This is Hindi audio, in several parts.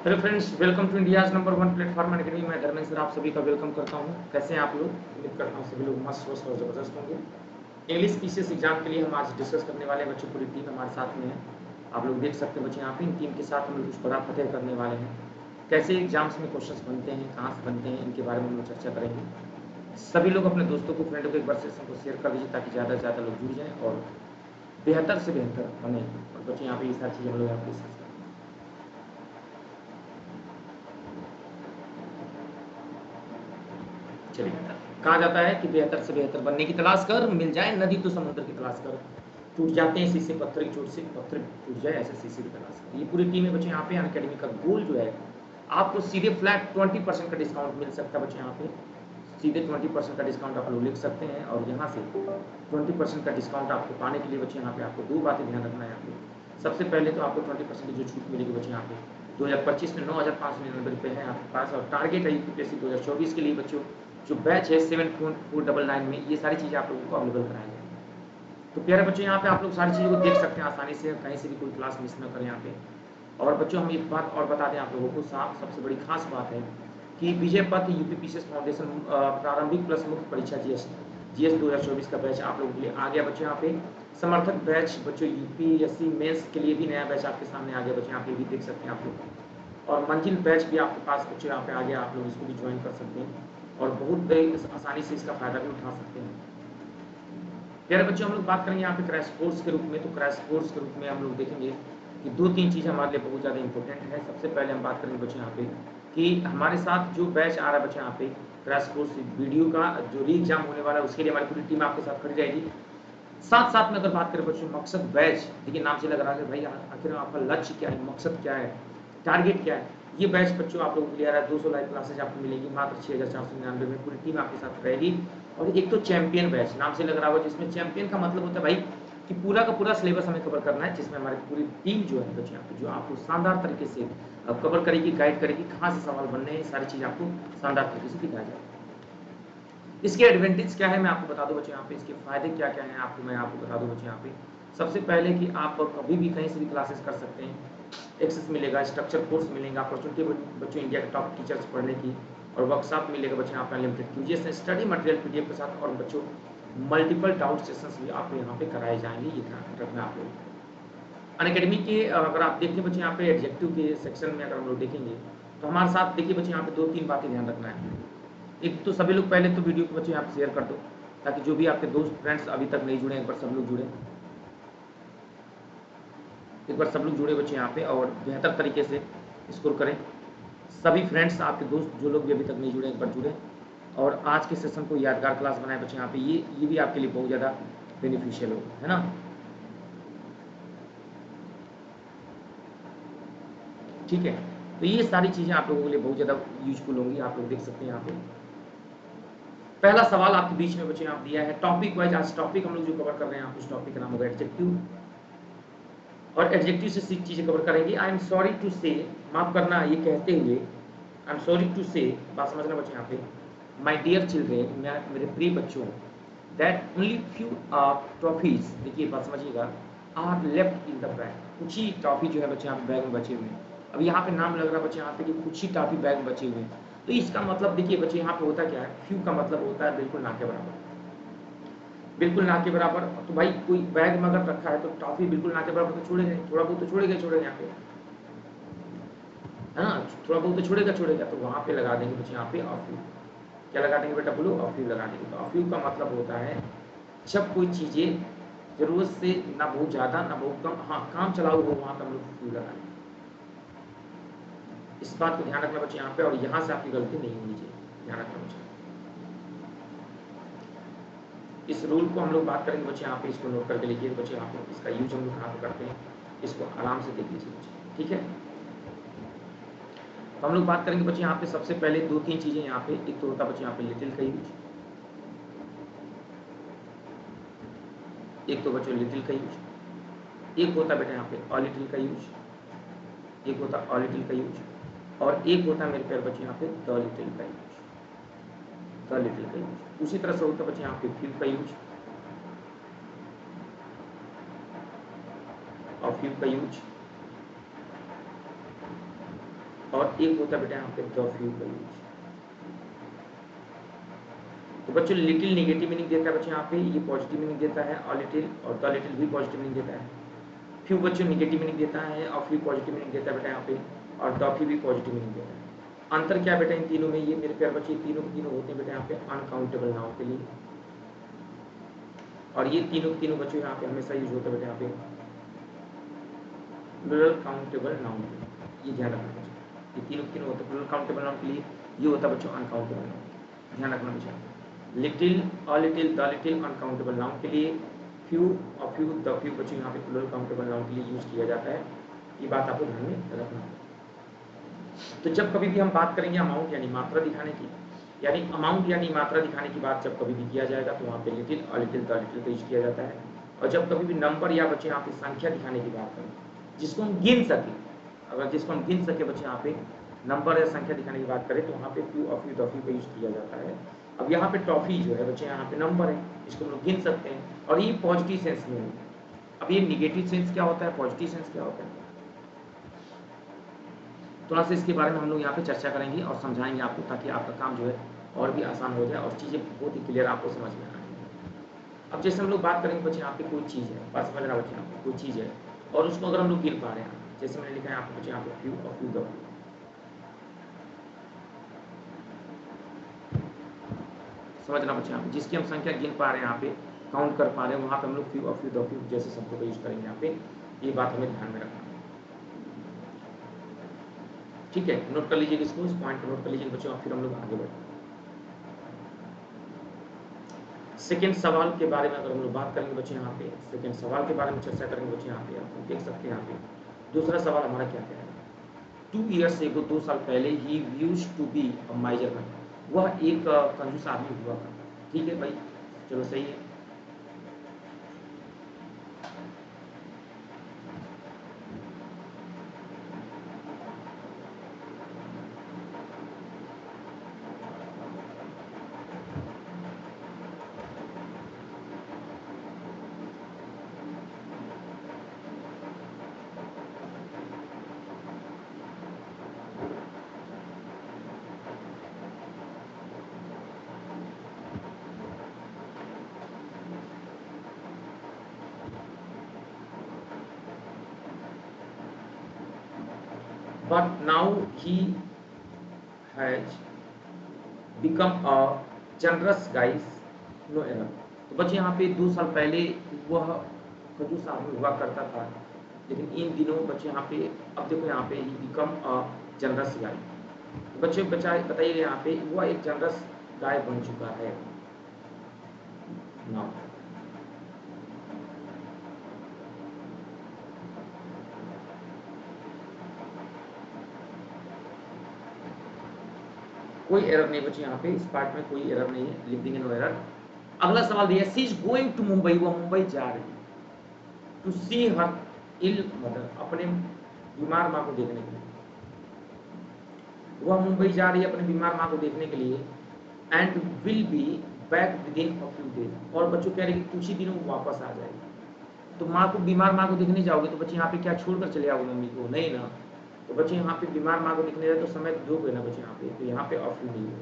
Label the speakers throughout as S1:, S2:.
S1: Hello friends, welcome to India's number 1 platform academy. मैं धर्मेंद्र सर आप सभी का वेलकम करता हूं। कैसे हैं आप लोग? उम्मीद करता हूं सभी लोग मस्त स्वस्थ और ज़बरदस्त होंगे। इंग्लिश पीसीएस एग्जाम के लिए हम आज डिस्कस करने वाले हैं। बच्चों पूरी टीम हमारे साथ में है। आप लोग देख सकते हैं बच्चे यहाँ पे इन टीम के साथ हम लोग कुछ बड़ा फतेह करने वाले हैं। कैसे एग्जाम्स में क्वेश्चन बनते हैं, कहाँ से बनते हैं, इनके बारे में हम लोग चर्चा करेंगे। सभी लोग अपने दोस्तों को, फ्रेंडों को एक बार सेशन को शेयर कर दीजिए ताकि ज़्यादा से ज़्यादा लोग जुड़ जाएँ और बेहतर से बेहतर बने। और बच्चे यहाँ पे ये सारी चीज़ें हम लोग यहाँ पे डिस्कस करेंगे। चलिए, कहा जाता है कि बेहतर से बेहतर बनने की तलाश कर, मिल जाए नदी तो समुद्र की तलाश कर। टूट जाते हैं शीशे पत्थर की चोट से, पत्थर टूट जाए ऐसे शीशे की तलाश कर। ये पूरी टीम है बच्चे यहाँ पे। अनअकैडमी का गोल जो है, आपको सीधे फ्लैट 20% का डिस्काउंट मिल सकता है बच्चे यहाँ पे। सीधे 20% का डिस्काउंट आप लोग लिख सकते हैं और यहाँ से 20% का डिस्काउंट आपको पाने के लिए बच्चे यहाँ पे आपको दो बातें ध्यान रखना है। यहाँ पे सबसे पहले तो आपको 20% की जो छूट मिलेगी बच्चे यहाँ पे 2025 में 9,599 रुपये है आपके पास। और टारगेट है यूपीएससी 2024 के लिए बच्चों जो बैच है 7.499 में ये सारी चीज़ें आप लोगों को अवेलेबल कराई जाएंगी। तो प्यारे बच्चों यहाँ पे आप लोग सारी चीज़ों को देख सकते हैं आसानी से, कहीं से भी कोई क्लास मिस न करें यहाँ पे। और बच्चों हम एक बात और बता दें आप लोगों को, साफ सबसे बड़ी खास बात है कि विजय पथ यूपी पीसीएस फाउंडेशन प्रारंभिक प्लस मुख्य परीक्षा जीएस 2024 का बैच आप लोगों के लिए आ गया बच्चों यहाँ पे। समर्थक बैच बच्चों यूपीएससी मेंस के लिए भी नया बैच आपके सामने आ गया बच्चों यहाँ पे, भी देख सकते हैं आप लोग। और मंजिल बैच भी आपके पास बच्चों यहाँ पे आ गया, आप लोग इसको भी ज्वाइन कर सकते हैं और बहुत आसानी से इसका फायदा भी उठा सकते हैं। प्यारे बच्चों हम लोग बात करेंगे यहाँ पे क्रैश कोर्स के रूप में। तो क्रैश कोर्स के रूप में हम लोग देखेंगे कि दो तीन चीज़ हमारे लिए बहुत ज़्यादा इंपॉर्टेंट है। सबसे पहले हम बात करेंगे बच्चों यहाँ पे कि हमारे साथ जो बैच आ रहा है बच्चों यहाँ पे क्रैश कोर्स वीडियो का जो री एग्जाम होने वाला है, उसके लिए हमारी पूरी टीम आपके साथ खड़ी रहेगी। साथ साथ में अगर बात करें बच्चों मकसद बैच, देखिए नाम से लग रहा है भाई आखिर आपका लक्ष्य क्या है, मकसद क्या है, टारगेट क्या है। ये बैच बच्चों आप लोगों के लिए आ रहा है। 200 लाइव क्लासेज आपको मिलेगी मात्र 6,499 में। पूरी टीम आपके साथ रहेगी। और एक तो चैंपियन बैच, नाम से लग रहा होगा, जिसमें चैंपियन का मतलब होता है भाई कि पूरा का पूरा सिलेबस हमें कवर करना है, जिसमें हमारी पूरी टीम जो है बच्चे यहाँ पे जो आपको शानदार तरीके से कवर करेगी, गाइड करेगी, कहाँ से सवाल बनने हैं, सारी चीज़ आपको शानदार तरीके से दिखाया जाएगा। इसके एडवांटेज क्या है मैं आपको बता दूं बच्चे यहाँ पे, इसके फायदे क्या क्या हैं आपको मैं आपको बता दूं बच्चे यहाँ पे। सबसे पहले कि आप कभी भी कहीं से भी क्लासेस कर सकते हैं, एक्सेस मिलेगा, स्ट्रक्चर कोर्स मिलेगा, अपॉर्चुनिटी बच्चों इंडिया के टॉप टीचर्स पढ़ने की, और वर्कशॉप मिलेगा बच्चों यहाँ पे अनलिमिटेड क्यूजीएस स्टडी मटेरियल पीडीएफ के साथ। और बच्चों मल्टीपल डाउट सेशंस भी आपको यहाँ पे कराए जाएंगे, ये ध्यान रखना आप लोग। अनअकैडमी के अगर आप देखें बच्चे यहाँ पे एडजेक्टिव के सेक्शन में अगर हम लोग देखेंगे तो हमारे साथ देखिए बच्चे यहाँ पे दो तीन बातें ध्यान रखना है। एक तो सभी लोग पहले तो वीडियो को बच्चे यहाँ पे शेयर कर दो ताकि जो भी आपके दोस्त फ्रेंड्स अभी तक नहीं जुड़े एक बार सब लोग जुड़े, एक बार सब लोग जुड़े बच्चे यहाँ पे और बेहतर तरीके से स्कोर करें। सभी फ्रेंड्स आपके दोस्त जो लोग भी अभी तक नहीं जुड़े एक बार जुड़े और आज के सेशन को यादगार क्लास बनाए बच्चे यहाँ पे। ये भी आपके लिए बहुत ज़्यादा बेनिफिशियल होगा, है ना। ठीक है, तो ये सारी चीज़ें आप लोगों के लिए बहुत ज़्यादा यूजफुल होंगी। आप लोग देख सकते हैं यहाँ पे पहला सवाल आपके बीच में बच्चे यहाँ दिया है टॉपिक वाइज। आज टॉपिक हम लोग जो कवर कर रहे हैं आप उस टॉपिक का नाम होगा एडजेक्टिव, और एडजेक्टिव से चीज़ें कवर करेंगे। आई एम सॉरी टू से, माफ करना ये कहते हुए, आई एम सॉरी टू से, बात समझना बच्चे यहाँ पे, माई डियर चिल्ड्रेन, मेरे प्रिय बच्चों, दैट ओनली फ्यू ट्रॉफीज, देखिए बात समझिएगा, are left in the bag, कुछ ही टॉफी जो है बच्चे यहाँ पे बैग में बचे हुए हैं। अब यहाँ पे नाम लग रहा है बच्चे यहाँ पे कि कुछ ही टॉफी बैग में बचे हुए हैं। तो इसका मतलब देखिए बच्चे यहाँ पे होता क्या है, फ्यू का मतलब होता है बिल्कुल ना के बराबर, बिल्कुल ना के बराबर। तो भाई कोई बैग में अगर रखा है तो टॉफी बिल्कुल ना के बराबर तो छोड़ेगा, थोड़ा बहुत तो छोड़ेगा यहाँ पे, है ना, थोड़ा बहुत तो छोड़ेगा। तो वहाँ पे लगा देंगे बच्चे यहाँ पे ऑफ यू। क्या लगा देंगे बेटा बोलो, ऑफ यू लगा देंगे। तो ऑफ यू का मतलब होता है जब कोई चीज़ें जरूरत से ना बहुत ज़्यादा ना बहुत कम, हाँ काम चलाओ हो, वहाँ पर हम लोग फ्यू लगाएंगे। इस बात को ध्यान रखना बच्चे यहाँ पे, और यहाँ से आपकी गलती नहीं होनी चाहिए, ध्यान रखना बच्चे। इस रूल को हम लोग बात करेंगे बच्चे यहाँ पे, इसको नोट करके लिखिए बच्चे यहाँ पे, इसका यूज हम लोग कहाँ पे करते हैं इसको आराम से देख लीजिए बच्चे, ठीक है। तो हम लोग बात करेंगे बच्चे यहाँ पे सबसे पहले दो तीन चीजें यहाँ पे। एक तो होता है बच्चे यहाँ पे लिटिल का यूज, एक तो बच्चों लिटिल का यूज, एक होता है बेटा यहाँ पे अ लिटिल का यूज, एक होता है अ लिटिल का यूज, और एक होता है मेरे प्यारे बच्चे यहाँ पे द लिटिल का यूज, द लिटिल का यूज। उसी तरह से होता है बच्चे यहाँ पे फ्यू का यूज, और फ्यू का यूज, और एक होता है बेटा यहाँ पे द फ्यू का यूज। तो बच्चों लिटिल नेगेटिव मीनिंग देता है बच्चों यहाँ पे, ये पॉजिटिव मीनिंग देता है, अ लिटिल और द लिटिल भी पॉजिटिव मीनिंग देता है। फ्यू बच्चों नेगेटिव मीनिंग देता है और फ्यू पॉजिटिव मीनिंग देता है बेटा यहाँ पे, और द फ्यू भी पॉजिटिव मीनिंग देता है। अंतर क्या बेटा इन तीनों में, ये मेरे प्यारे बच्चे तीनों के तीनों होते हैं बेटा यहाँ पे अनकाउंटेबल नाउन के लिए, और ये तीनों के तीनों बच्चों यहाँ पे हमेशा यूज होता है बेटा यहाँ पे प्लूरल काउंटेबल नाउन के लिए, ये ध्यान रखना बच्चों, ये तीनों के तीनों होते हैं प्लूरल काउंटेबल नाउन के लिए, ये होता है बच्चों अनकाउंटेबल नाउन, ध्यान रखना बच्चों। Little, a little, the little uncountable noun के लिए, फ्यू और फ्यू द फ्यू बच्चों यहाँ पे प्लूरल काउंटेबल नाउन के लिए यूज किया जाता है, ये बात आपको ध्यान में रखना है। तो जब कभी भी हम बात करेंगे अमाउंट यानी मात्रा दिखाने की, यानी अमाउंट यानी मात्रा दिखाने की बात जब कभी भी किया जाएगा तो वहाँ पे little, a little, the little का यूज किया जाता है। और जब कभी भी नंबर या बच्चे यहाँ पे संख्या दिखाने की बात करें, जिसको हम गिन सके, अगर जिसको हम गिन सके बच्चे यहाँ पे नंबर या संख्या दिखाने की बात करें तो वहाँ पे फ्यू और फ्यू द फ्यू का यूज किया जाता है। अब यहाँ पे टॉफी जो है बच्चे यहाँ पे नंबर है, इसको हम लोग गिन सकते हैं, और ये पॉजिटिव सेंस में है। अब ये निगेटिव सेंस क्या होता है, पॉजिटिव सेंस क्या होता है, थोड़ा सा इसके बारे में हम लोग यहाँ पे चर्चा करेंगे और समझाएंगे आपको, ताकि आपका काम जो है और भी आसान हो जाए और चीज़ें बहुत ही क्लियर आपको समझ में आए। अब जैसे हम लोग बात करेंगे बच्चे यहाँ पे कोई चीज़ है, पास समझ रहा बच्चे यहाँ पे कोई चीज़ है और उसको अगर हम लोग गिन पा रहे हैं, जैसे मैंने लिखा है यहाँ पे बच्चे यहाँ पे फ्यू और फ्यू द फ्यू, समझना बच्चे यहाँ पे जिसकी हम संख्या गिन पा रहे हैं, यहाँ पे काउंट कर पा रहे हैं, वहाँ पे हम लोग फ्यू और फ्यू द फ्यू जैसे शब्दों का यूज करेंगे यहाँ पे, ये बात हमें ध्यान में रखना है। ठीक है, नोट कर लीजिए इसको, इस पॉइंट को नोट कर लीजिए बच्चों, फिर हम लोग आगे बढ़ते हैं। सेकेंड सवाल के बारे में अगर हम लोग बात करेंगे बच्चे यहाँ पे, सेकेंड सवाल के बारे में चर्चा करेंगे बच्चे यहाँ पे, आप देख सकते हैं यहाँ पे दूसरा सवाल हमारा क्या कह रहा है। 2 years ago, 2 साल पहले, ही used to be a miser man, वह एक कंजूस आदमी हुआ था। ठीक है भाई, चलो सही है। But now he has become a generous guy, no error। तो बच्चे यहाँ पे 2 साल पहले वह खजूस आदमी हुआ करता था, लेकिन इन दिनों बच्चे यहाँ पे, अब देखो यहाँ पे ही बिकम अ जनरस गाय, बच्चे बताइए यहाँ पे वह एक जनरस गाय बन चुका है नाउ। कोई एरर नहीं बच्चे यहाँ पे, इस पार्ट में कोई एरर नहीं है, लिख देंगे नो एरर। अगला सवाल दिया, she is going to Mumbai, वह मुंबई जा रही है, to see her ill mother, अपने बीमार माँ को देखने के लिए, वह मुंबई जा रही है अपने बीमार माँ को देखने के लिए, and will be back with in a few days, और बच्चों कह रहे हैं कि कुछ ही दिनों में वापस आ जाएगी। तो माँ को, बीमार माँ को देखने जाओगे तो बच्चे यहाँ पे क्या छोड़कर चले आओगे मम्मी को, नहीं ना। तो बच्चे यहाँ पे बीमार माँ को देखने जाए तो समय दोगे ना बच्चे यहाँ पे, तो यहाँ पे ऑफ नहीं है,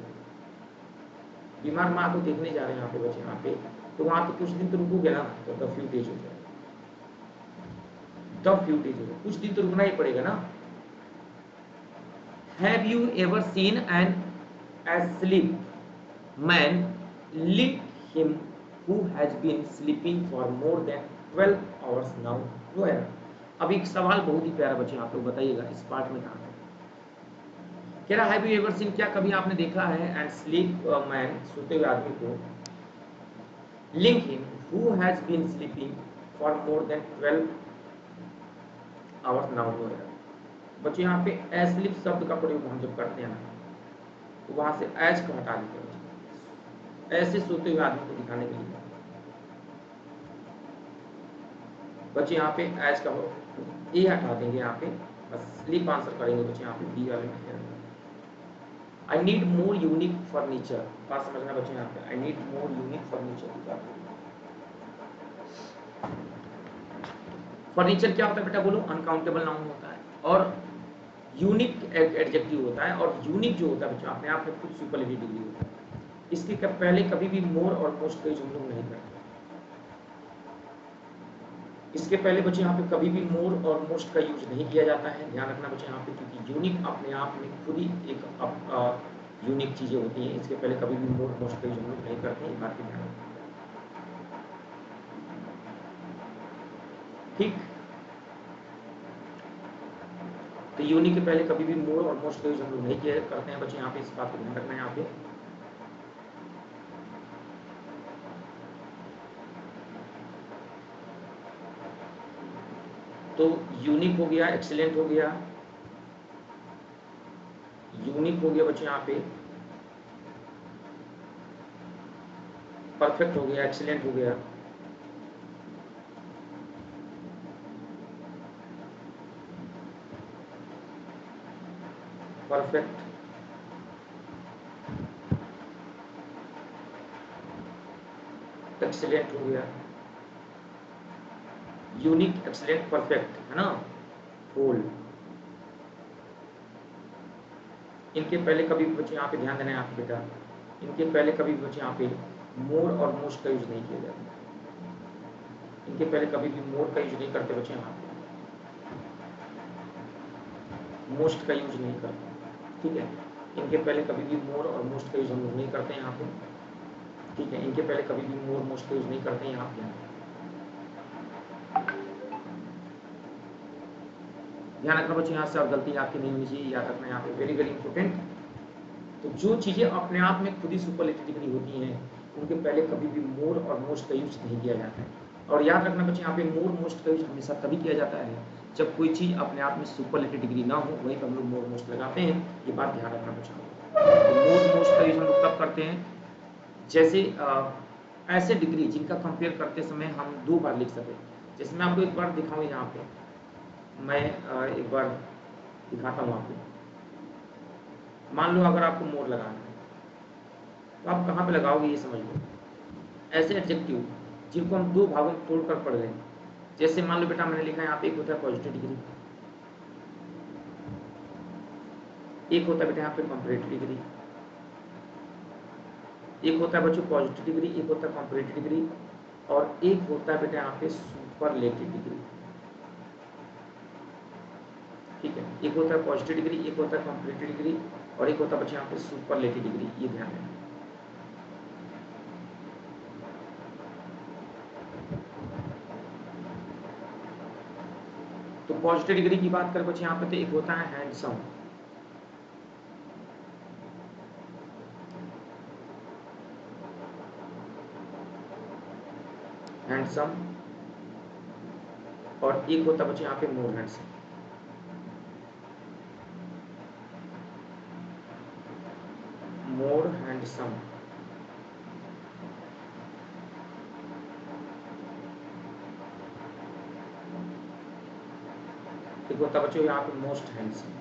S1: बीमार माँ को देखने जा रहे हैं यहाँ पे बच्चे यहाँ पे, तो वहाँ पे कुछ दिन तो रुकोगे ना, तो द फ्यू डेज हो जाए, द फ्यू डेज हो जाए, कुछ दिन तो रुकना ही पड़ेगा ना। Have you ever seen an asleep man, lick him who has been sleeping for more than 12 hours now, no error। अब एक सवाल बहुत ही प्यारा बच्चे आप लोग बताइएगा, इस पार्ट में कहा है, कह रहा हैव यू एवर सीन, क्या कभी आपने देखा है, एंड स्लीप मैन, सोते हुए आदमी को, link him who has been sleeping for more than 12 hours now, no error. बच्चे यहाँ पे एस्लीप शब्द का प्रयोग हम जब करते हैं ना, तो वहां से एज को हटा देते हैं, ऐसे सोते हुए आदमी को दिखाने के लिए बच्चे यहाँ पे एज का ए हटा देंगे, यहाँ पे बस स्लीप आंसर करेंगे बच्चे यहाँ पे बी वाले में। I need more unique furniture, बात समझना बच्चे यहाँ पे, I need more unique furniture. Furniture क्या होता है बेटा बोलो, अनकाउंटेबल नाउन होता है, और यूनिक एडजेक्टिव होता है, और यूनिक जो होता है बच्चों अपने आप में खुद सुपरलेटिव डिग्री होता है। इसके पहले कभी भी मोर और मोस्ट का यूज हम लोग नहीं करते। इसके पहले बच्चे यहाँ पे कभी भी मोर और मोस्ट का यूज नहीं किया जाता है। ध्यान रखना बच्चे यहाँ पे, क्योंकि यूनिक अपने आप में खुद ही एक यूनिक चीजें होती हैं। इसके पहले कभी भी मोर मोस्ट का यूज हम लोग नहीं करते हैं, बात ध्यान रखना। ठीक, तो यूनिक के पहले कभी भी मोर और मोस्ट का यूज हम लोग नहीं किया करते हैं बच्चे। यहाँ पे इस बात को ध्यान रखना है यहाँ पे। तो यूनिक हो गया, एक्सीलेंट हो गया, यूनिक हो गया बच्चे यहाँ पे, परफेक्ट हो गया, एक्सीलेंट हो गया, परफेक्ट, एक्सीलेंट हो गया, यूनिक, एक्सीलेंट, परफेक्ट, है ना, होल। इनके पहले कभी भी बच्चे यहाँ पे ध्यान देना है आपके बेटा, इनके पहले कभी भी बच्चे यहाँ पे मोर और मोस्ट का यूज नहीं किया जाता। इनके पहले कभी भी मोर का यूज नहीं करते बच्चे, यहाँ पे मोस्ट का यूज नहीं करते। ठीक है, इनके पहले कभी भी मोर और मोस्ट का यूज हम लोग नहीं करते यहाँ पे। ठीक है, इनके पहले कभी भी मोर मोस्ट का यूज नहीं करते यहाँ पे। ध्यान रखना बच्चे, यहाँ से और गलती आपकी नहीं होनी चाहिए, याद रखना यहाँ पे, वेरी वेरी इंपॉर्टेंट। तो जो चीजें अपने आप में खुद ही सुपरलेटिव डिग्री होती हैं, उनके पहले कभी भी मोर और मोस्ट का यूज नहीं किया जाता है। और याद रखना बच्चे, यहाँ पे मोर मोस्ट का यूज हमेशा तभी किया जाता है जब कोई चीज अपने आप में सुपरलेटिव डिग्री ना हो, वहीं पर हम लोग मोर मोस्ट लगाते हैं। ये बात ध्यान रखना बच्चे। तो मोर मोस्ट का यूज हम लोग तब करते हैं जैसे ऐसे डिग्री जिनका कंपेयर करते समय हम दो बार लिख सके। जैसे मैं आपको एक बार दिखाऊँ, यहाँ पे मैं एक बार दिखाता हूँ आपको। मान लो अगर आपको मोर लगाना है तो आप कहाँ पे लगाओगे ये समझ लो। ऐसे एडजेक्टिव जिनको हम दो भागों में तोड़कर पढ़ लें। जैसे मान लो बेटा मैंने लिखा है यहाँ पे, एक होता है पॉजिटिव डिग्री, एक होता है बेटा यहाँ पे कंपैरेटिव डिग्री। एक होता है बच्चों पॉजिटिव डिग्री, एक होता है कंपैरेटिव डिग्री, और एक होता है बेटा यहाँ पे सुपरलेटिव डिग्री। ठीक है, एक होता है पॉजिटिव डिग्री, एक होता है कंपैरेटिव डिग्री, और एक होता है बच्चे यहाँ पे सुपरलेटिव डिग्री। ये ध्यान रखना। तो पॉजिटिव डिग्री की बात करें बच्चे यहाँ पे, तो एक होता है हैंडसम, हैंडसम, और एक होता है बच्चे यहाँ पे मोर हैंडसम। मोर हैंडसम, एक होता है बच्चों यहाँ पे मोस्ट हैंडसम।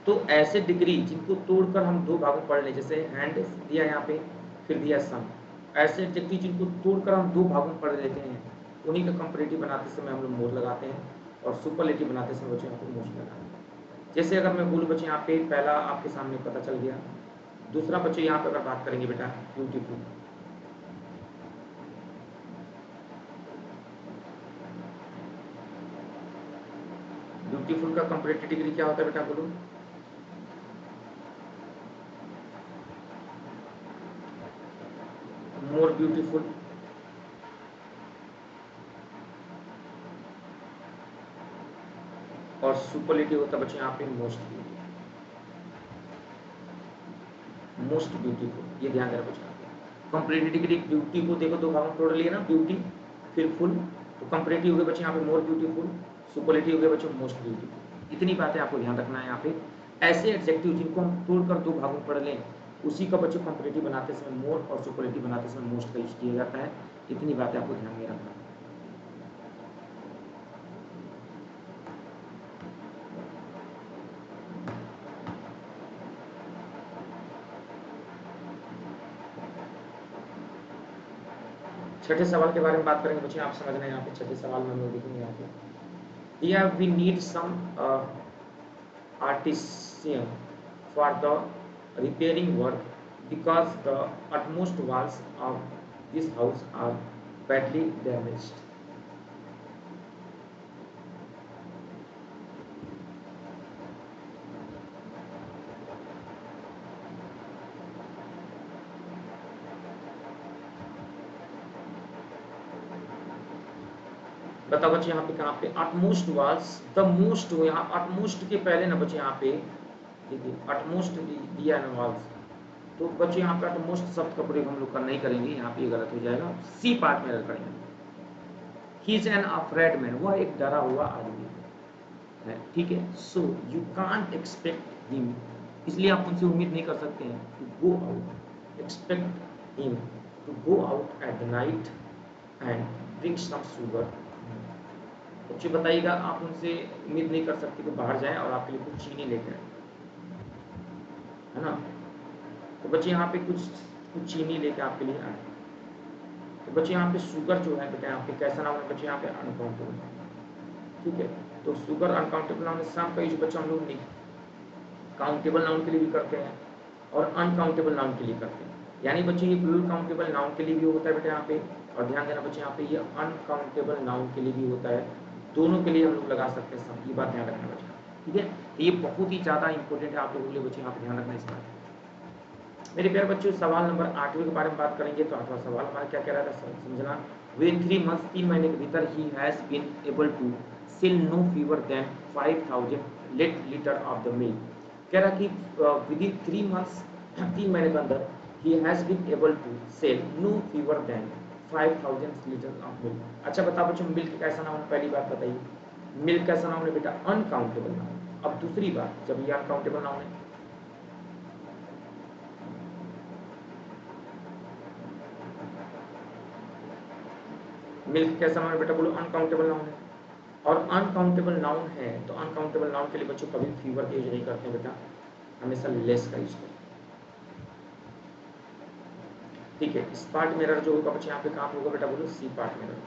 S1: तो ऐसे डिग्री जिनको तोड़कर हम दो भागों में पढ़ लें, जैसे हैंड दिया यहाँ पे, फिर दिया सम। ऐसे एडजेक्टिव जिनको तोड़कर हम दो भागों में पढ़ लेते हैं, उन्हीं का कंपैरेटिव बनाते समय हम लोग मोर लगाते हैं, और सुपरलेटिव बनाते समय बच्चे यहाँ पे मोस्ट लगाते हैं। जैसे अगर मैं बोलूँ बच्चे यहाँ पे, पहला आपके सामने पता चल गया। दूसरा बच्चे यहाँ पे अगर बात करेंगे बेटा, ब्यूटीफुल। ब्यूटीफुल का कंपैरेटिव डिग्री क्या होता है बेटा, बोलो। More beautiful. और सुपरलेटिव होता है बच्चे यहाँ पे मोस्ट ब्यूटीफुल। मोस्ट ब्यूटीफुल, ये ध्यान देना बच्चे। कंपैरेटिव डिग्री, ब्यूटी को देखो दो भागों में तोड़ लिया ना, ब्यूटी फिर फुल। तो कंपैरेटिव हो गए बच्चे यहाँ पे मोर ब्यूटीफुल, सुपरलेटिव हो गए बच्चे मोस्ट ब्यूटीफुल। इतनी बातें आपको ध्यान रखना है यहाँ पे। ऐसे एडजेक्टिव जिनको हम तोड़कर दो भागों में पढ़ लें, उसी का बच्चों कंपैरेटिव बनाते समय मोर और सुपरलेटिव बनाते समय मोस्ट का यूज किया जाता है। इतनी बातें आपको ध्यान में रखना है। छठे सवाल के बारे में बात करेंगे बच्चे, आप समझना है यहाँ पे। छठे सवाल में हम लोग देखेंगे यहाँ पे, दिया we need some artisan for the repairing work because the utmost walls of this house are badly damaged. बताओ बच्चे यहाँ पे कहाँ पे अटमोस्ट वाल्स द मोस्ट हो, यहाँ अटमोस्ट के पहले ना बच्चे यहाँ पे देखिए अटमोस्ट दिया ना वाल्स, तो बच्चे यहाँ पे अटमोस्ट शब्द का प्रयोग हम लोग का नहीं करेंगे, यहाँ पे ये गलत हो जाएगा, सी पार्ट में करेंगे। He is an afraid man, वह एक डरा हुआ आदमी है, ठीक है। So you can't expect him, इसलिए आप उनसे उम्मीद नहीं कर सकते हैं to go out, expect him to go out at the night and drink some sugar. बच्चे बताइएगा, आप उनसे उम्मीद नहीं कर सकते कि बाहर जाएं और आपके लिए कुछ चीनी लेकर आए, है ना। तो बच्चे यहाँ पे कुछ चीनी लेके आपके लिए आए, तो बच्चे यहाँ पे शुगर जो है बेटा यहाँ पे कैसा नाम है बच्चे यहाँ पे अनकाउंटेबल, ठीक है। तो शुगर अनकाउंटेबल नाउन है, सम का यूज बच्चों हम लोग नहीं काउंटेबल नाउन के लिए भी करते हैं और अनकाउंटेबल नाउन के लिए करते हैं, यानी बच्चे ये प्लूरल काउंटेबल नाउन के लिए भी होता है बेटा यहाँ पे, और ध्यान देना बच्चे यहाँ पे ये अनकाउंटेबल नाउन के लिए भी होता है, दोनों के लिए हम लोग लगा सकते हैं सम, ये बात ध्यान रखना बच्चा, ठीक है। ये बहुत ही ज़्यादा इंपॉर्टेंट है आप लोगों के लिए बच्चे, यहाँ पे ध्यान रखना इस बात। मेरे प्यारे बच्चों, सवाल नंबर 8वें के बारे में बात करेंगे। तो 8वां सवाल हमारा क्या कह रहा था समझना, विद 3 मंथ्स 3 महीने के भीतर ही has been able to sell no fever than 5000 litre of the milk. कह रहा कि विद इन 3 मंथ्स 3 महीने के अंदर ही has been able to sell no fever than 5000 litre of milk. अच्छा बताओ बच्चों, मिल्क कैसा नाउन, पहली बात बताइए, मिल्क कैसा नाउन है बेटा, अनकाउंटेबल नाउन। अब दूसरी बात, जब ये अनकाउंटेबल नाउन है, मिल्क कैसा नाउन है बेटा, बोलो अनकाउंटेबल नाउन है, और अनकाउंटेबल नाउन है तो अनकाउंटेबल नाउन के लिए बच्चों कभी फीवर का यूज नहीं करते बेटा, हमेशा लेस का यूज करते हैं, ठीक है। स्पार्ट मिरर जो होगा बच्चे यहाँ पे कहाँ होगा बेटा, बोलो सी पार्ट मिरर।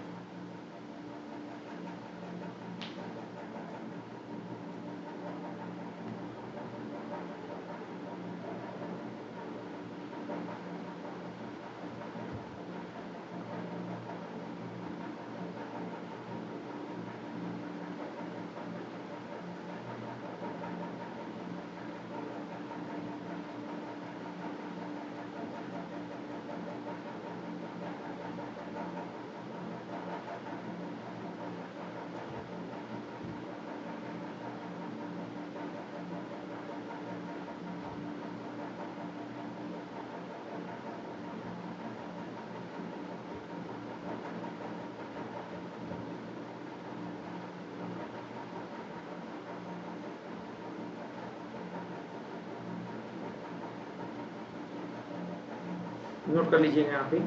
S1: नोट कर लीजिएगा यहाँ पे,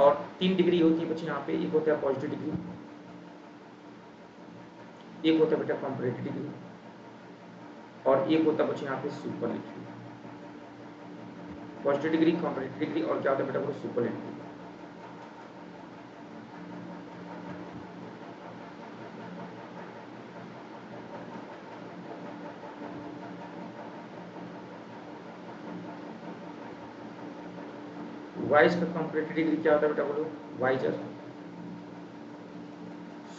S1: और 3 डिग्री होती है बच्चे यहाँ पे, एक होता है पॉजिटिव डिग्री, एक होता है बेटा कंपैरेटिव डिग्री, और एक होता है बच्चे यहाँ पे superlative. Positive degree, comparative degree, और क्या होता है बेटा वो सुपरलेटिव डिग्री। वाइज का कंपैरेटिव डिग्री क्या होता है बेटा बोलो, वाइजर।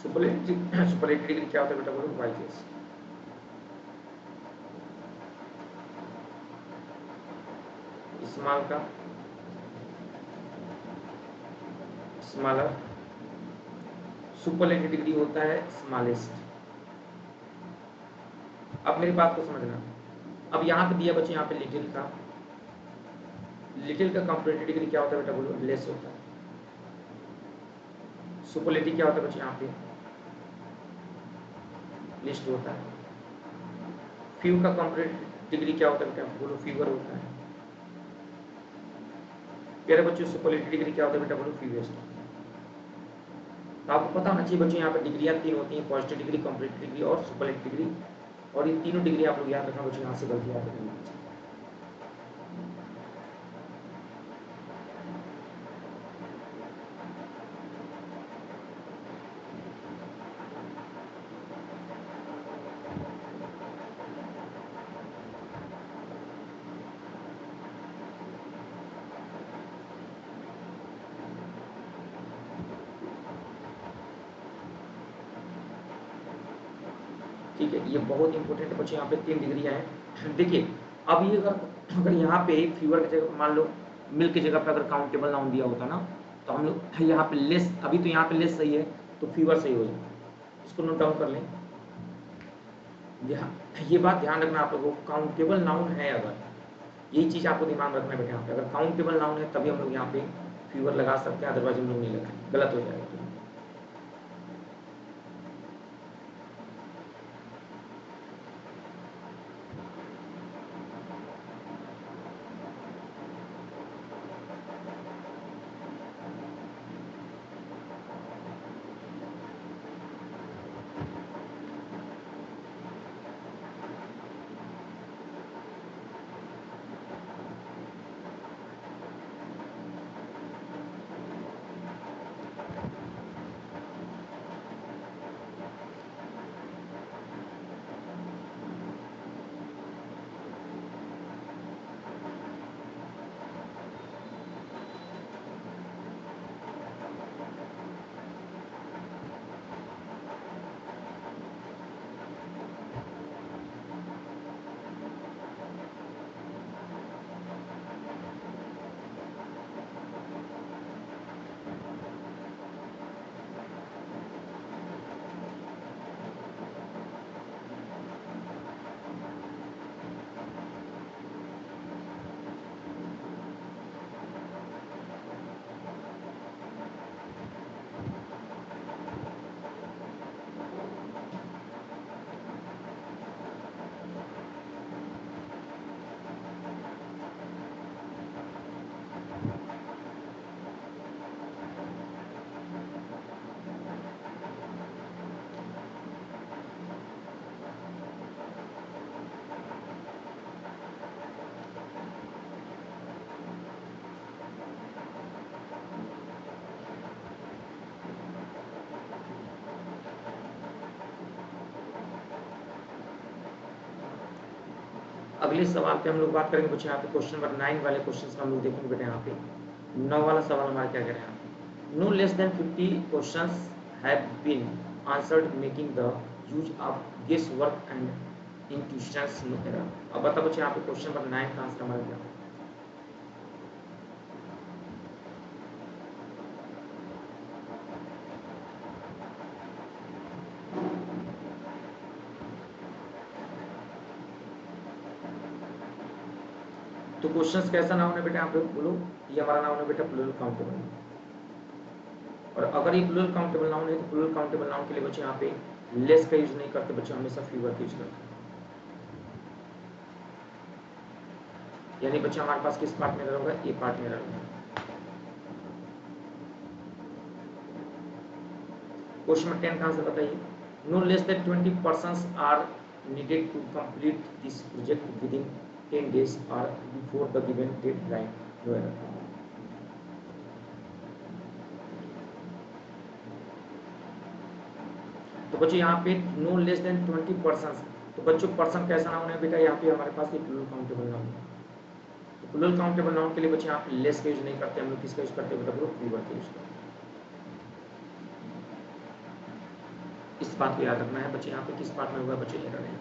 S1: सुपरलेटिव डिग्री क्या होता है बेटा बोलो, वाइजेस। स्मॉल का स्मॉलर, सुपरलेटिव डिग्री होता है स्मॉलेस्ट। अब मेरी बात को समझना, अब यहाँ पे दिया बच्चे यहाँ पे लिटिल का, लिटिल का कंपैरेटिव डिग्री क्या होता है बेटा बोलो, लेस होता है। सुपरलेटिव क्या होता है बच्चे यहाँ पे, लिस्ट होता है। फ्यू का कंपैरेटिव डिग्री क्या होता है बेटा बोलो, फीवर होता है। प्यारे बच्चों, सुपरलेटिव डिग्री क्या होता है बेटा बोलो, फीवेस्ट। तो आपको पता होना चाहिए बच्चों, यहाँ पर डिग्रियाँ 3 होती हैं, पॉजिटिव डिग्री, कंपैरेटिव डिग्री और सुपरलेटिव डिग्री, और ये तीनों डिग्री आप लोग याद रखना बच्चों, यहाँ से गलती याद रखनी। ठीक है, ये बहुत इंपॉर्टेंट बच्चे यहाँ पे 3 डिग्रियाँ हैं। देखिए अब ये अगर यहाँ पे फीवर की जगह मान लो मिल की जगह पे अगर काउंटेबल नाउन दिया होता ना, तो हम लोग यहाँ पे लेस, अभी तो यहाँ पे लेस सही है तो फीवर सही हो जाता। इसको नोट डाउन कर लें। ये बात ध्यान रखना आप लोगों को, काउंटेबल नाउन है अगर, यही चीज़ आपको दिमाग में रखना बेटा यहाँ पे, अगर काउंटेबल नाउन है तभी हम लोग यहाँ पे फीवर लगा सकते हैं, अदरवाइज हम लोग नहीं लगाएंगे, गलत हो जाएगा। अगले सवाल पे हम लोग बात करेंगे बच्चे, यहाँ पे क्वेश्चन नंबर 9 वाले क्वेश्चन हम लोग देखेंगे बेटा। यहाँ पे 9 वाला सवाल हमारा क्या कह रहे हैं, no less than 50 questions have been answered making the use of guess work and intuitions no error. अब बता बच्चे यहाँ पे क्वेश्चन नंबर 9 का आंसर हमारा क्या है। तो क्वेश्चंस कैसा नाउन है बेटा, यहाँ पे बोलो। ये हमारा नाउन है बेटा प्लूरल काउंटेबल नाउन, और अगर ये प्लूरल काउंटेबल नाउन है तो प्लूरल काउंटेबल नाउन के लिए बच्चे यहाँ पे लेस का यूज नहीं करते बच्चे, हमेशा फीवर का यूज करते हैं। यानी बच्चे हमारे पास किस पार्ट में एरर होगा, ए पार्ट में एरर होगा। क्वेश्चन नंबर 10 का आंसर बताइए, no less than 20 persons are needed to complete this project within 10 days or before the given deadline, no error। तो बच्चों यहाँ पे नो लेस देन 20 पर्सन, तो बच्चों पर्सन कैसा नाउन है बेटा, यहाँ पे हमारे पास एक प्लूरल काउंटेबल नाउन है। तो प्लूरल काउंटेबल नाउन के लिए बच्चे यहाँ पे लेस का यूज नहीं करते, हम लोग किसका यूज करते हैं बेटा, फीवर का यूज करते हैं। इस बात को याद रखना है बच्चे, यहाँ पे किस पार्ट में हुआ बच्चे एरर है।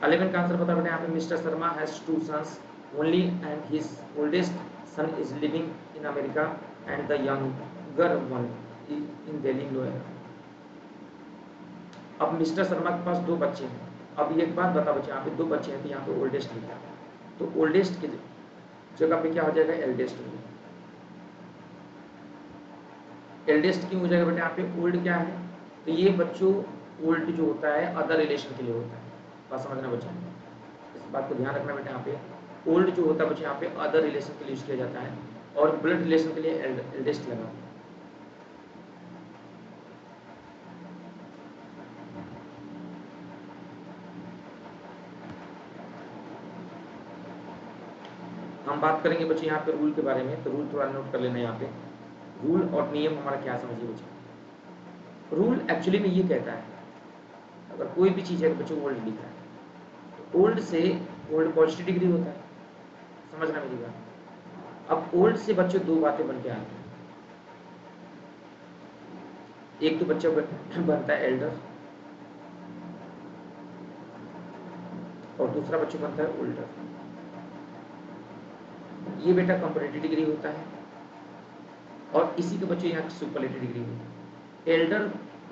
S1: 11 का आंसर बता बेटा, यहाँ पे mister Sharma has 2 sons only and his oldest son is living in America and the younger one in Delhi, no error। अब मिस्टर शर्मा के पास 2 बच्चे हैं। अब एक बात बता बच्चे, यहाँ पे 2 बच्चे हैं तो यहाँ पे ओल्डेस्ट लिखा है, तो ओल्डेस्ट की जगह पे क्या हो जाएगा, एल्डेस्ट हो जाएगा। एल्डेस्ट क्यों हो जाएगा बेटा, यहाँ पे ओल्ड क्या है, तो ये बच्चों ओल्ड जो होता है अदर रिलेशन के लिए होता है, बात समझना बच्चा, इस बात को ध्यान रखना बेटा। यहाँ पे ओल्ड जो होता है बच्चे यहाँ पे अदर रिलेशन के लिए यूज किया जाता है, और ब्लड रिलेशन के लिए एल्डेस्ट लगा। हम बात करेंगे बच्चे यहाँ पे रूल के बारे में, तो रूल थोड़ा नोट कर लेना। यहाँ पे रूल और नियम हमारा क्या समझिए बच्चे। रूल एक्चुअली में ये कहता है, अगर कोई भी चीज़ है तो बच्चों ओल्ड लिखा है, तो ओल्ड से ओल्ड पॉजिटिव डिग्री होता है, समझना मेरी बात। अब ओल्ड से बच्चों 2 बातें बन के आती हैं। एक तो बच्चा बनता है एल्डर और दूसरा बच्चा बनता है ओल्डर। ये बेटा कंपैरेटिव डिग्री होता है और इसी के बच्चे यहाँ सुपरलेटिव डिग्री होती है। एल्डर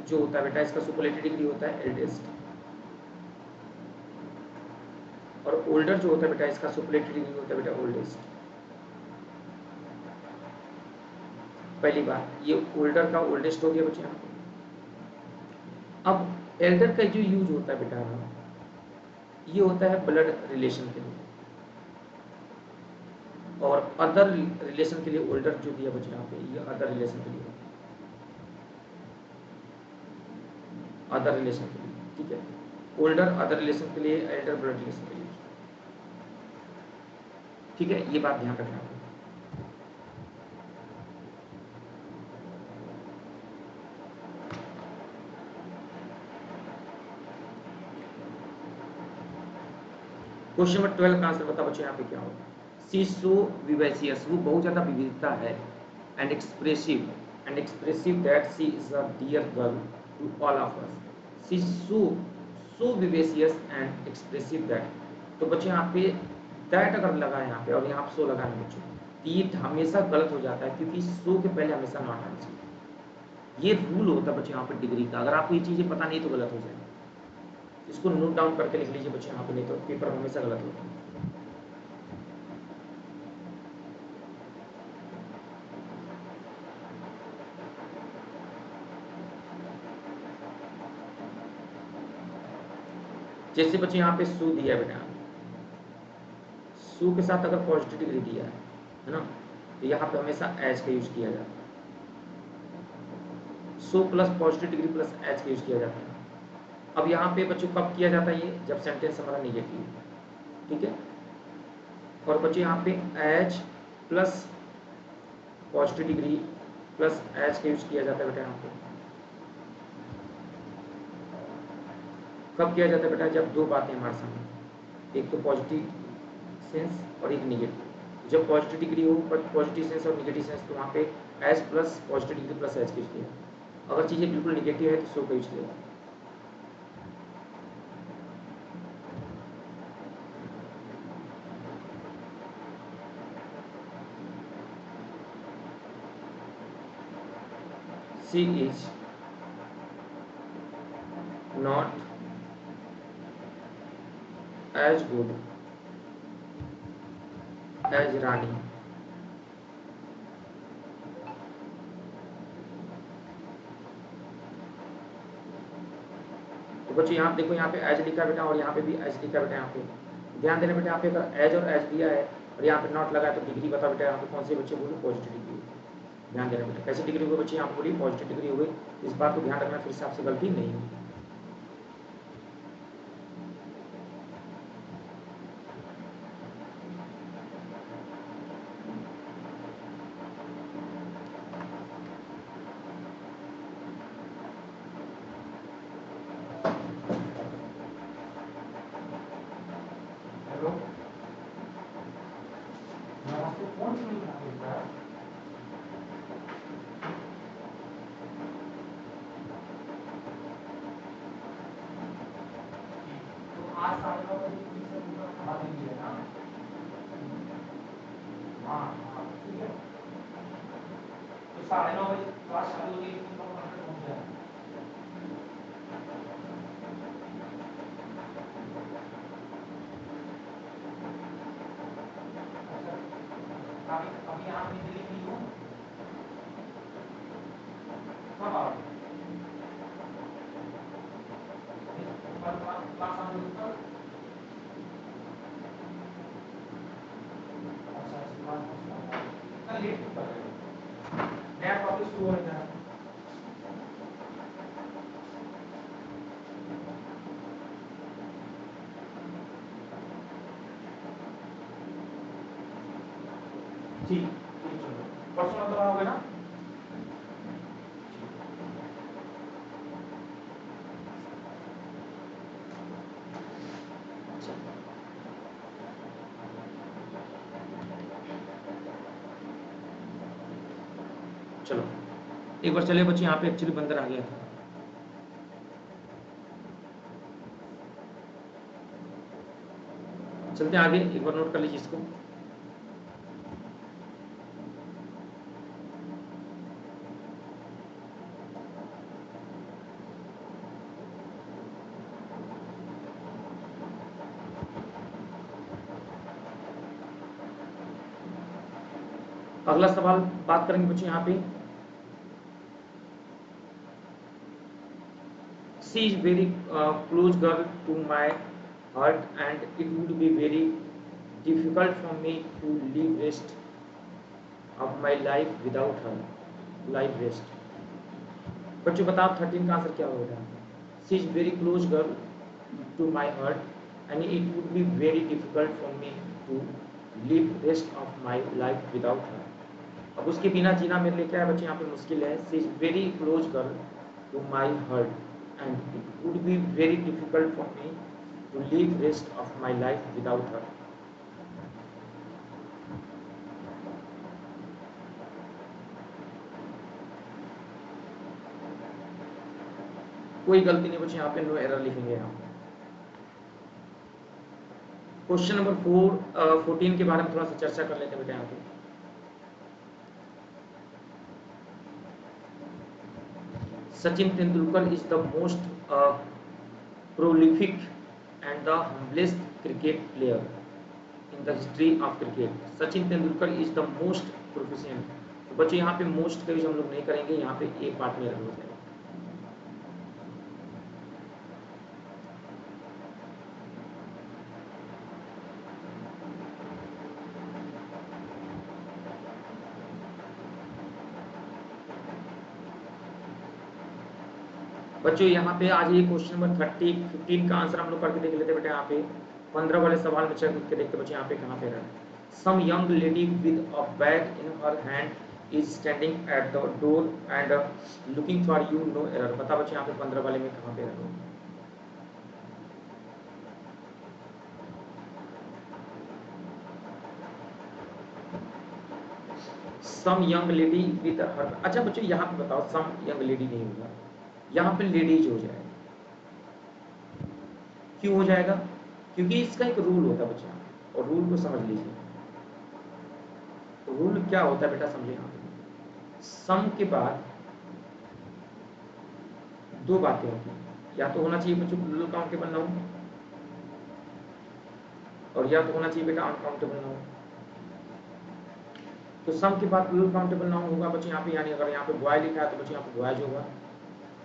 S1: जो होता है बेटा इसका सुपरलेटिव डिग्री होता है एल्डेस्ट, और ओल्डर जो होता है बेटा इसका सुपरलेटिव डिग्री होता है बेटा ओल्डेस्ट। पहली बात ये ओल्डर का ओल्डेस्ट हो गया बच्चे यहाँ पे। अब एल्डर का जो यूज होता है बेटा ये होता है ब्लड रिलेशन के लिए, और अदर रिलेशन के लिए ओल्डर जो दिया बच्चे यहाँ पे ये अदर रिलेशन के लिए, अदर रिलेशन के लिए, ठीक है। ओल्डर अदर रिलेशन के लिए, एल्डर ब्लड रिलेशन के लिए, ठीक है। ये बात ध्यान रखना। क्वेश्चन नंबर 12 का आंसर बता बच्चों यहाँ पे क्या होगा। सी सो विवेसियस, वो बहुत ज्यादा विविधता है, and expressive that she is a dear girl to all of us. She so vivacious and expressive that, तो बच्चे यहाँ पे दैट अगर लगा है यहाँ पे और यहाँ पे सो लगा है बच्चों, तो ये हमेशा गलत हो जाता है क्योंकि सो के पहले हमेशा नॉट आना चाहिए। ये रूल होता है बच्चे यहाँ पे डिग्री का। अगर आपको ये चीजें पता नहीं तो गलत हो जाएगा। इसको नोट डाउन करके लिख लीजिए बच्चे यहाँ पे, नहीं तो पेपर हमेशा गलत होता है। जैसे बच्चे यहाँ पे सू दिया बेटा, सू के साथ अगर पॉजिटिव डिग्री दिया है ना, तो यहाँ पे हमेशा एच का यूज किया जाता है। So plus positive degree plus H का यूज किया जाता है। अब यहाँ पे बच्चों कब किया जाता है ये, जब सेंटेंस हमारा निगेटिव, ठीक है। और बच्चे यहाँ पे H plus positive degree plus H का यूज किया जाता है बेटा यहाँ पे। कब किया जाता है बेटा, जब दो बातें हमारे सामने, एक तो पॉजिटिव सेंस और एक निगेटिव। जब पॉजिटिव डिग्री हो पॉजिटिव सेंस और निगेटिव सेंस, तो वहाँ पे H plus positive degree plus H का यूज किया। अगर चीजें बिल्कुल निगेटिव है तो सो का यूज किया। She is not as good as Rani. तो बच्चों यहाँ देखो, यहाँ पे एज लिखा बेटा और यहाँ पे भी एज लिखा बेटा। यहाँ पे ध्यान देना बेटा, यहाँ पे अगर एज और एज दिया है और यहाँ पे नॉट लगा है तो डिग्री बता बेटा यहाँ पे कौन से बच्चे बोले पॉजिटिव डिग्री। ध्यान देना बेटा, कैसी डिग्री हुई बच्चे यहाँ पे बोली पॉजिटिव डिग्री हो गई। इस बात को ध्यान रखना, फिर से आपसे गलती नहीं होगी। ठीक, परसों मतलब आओगे ना? चलो एक बार चले बच्चे, यहाँ पे एक्चुअली बंदर आ गया था। चलते हैं आगे, एक बार नोट कर लीजिए इसको। अगला सवाल बात करेंगे बच्चे यहाँ पे, she is very close girl to my heart and it would be very difficult for me to live rest of my life without her. Life rest, बच्चों बताओ 13 का आंसर क्या होगा? She is very close girl to my heart and it would be very difficult for me to live rest of my life without her. अब उसके बिना जीना मेरे लिए क्या है बच्चे यहाँ पे मुश्किल है। She is very close girl to my heart and it would be very difficult for me to live rest of my life without her. कोई गलती नहीं बच्चे यहाँ पे, नो एरर लिखेंगे हम। क्वेश्चन नंबर 14 के बारे में थोड़ा सा चर्चा कर लेते हैं बेटा यहाँ पे। Sachin Tendulkar is the most prolific and the humblest cricket player in the history of cricket. Sachin Tendulkar is the most proficient. तो बच्चे यहाँ पे मोस्ट का यूज हम लोग नहीं करेंगे, यहाँ पे एक पार्ट में रख जाएगा। बच्चों यहाँ पे आज ये क्वेश्चन नंबर 15 का आंसर हम लोग करके देख लेते बेटा। यहाँ पे 15 वाले सवाल में चेक करके देखते बच्चे यहाँ पे कहाँ पे रहा। Some young lady with a bag in her hand is standing at the door and looking for you, no error. बता बच्चे यहाँ पे 15 वाले में कहाँ पे रहा। Some young lady with her, अच्छा बच्चों यहाँ पे बताओ, सम यंग लेडी नहीं होगा, यहाँ पे लेडीज हो जाएगा। क्यों हो जाएगा? क्योंकि इसका एक रूल होता है बच्चा, और रूल को समझ लीजिए। रूल क्या होता है बेटा, समझे। यहाँ पे सम के बाद दो बातें होती हैं, या तो होना चाहिए बच्चों प्लूरल काउंटेबल नाउन, और या तो होना चाहिए बेटा अनकाउंटेबल नाउन। तो सम के बाद प्लूरल काउंटेबल नाउन होगा बच्चे यहाँ पे, यानी अगर यहाँ पे बॉय लिखा है तो बच्चे यहाँ पे बॉयज होगा,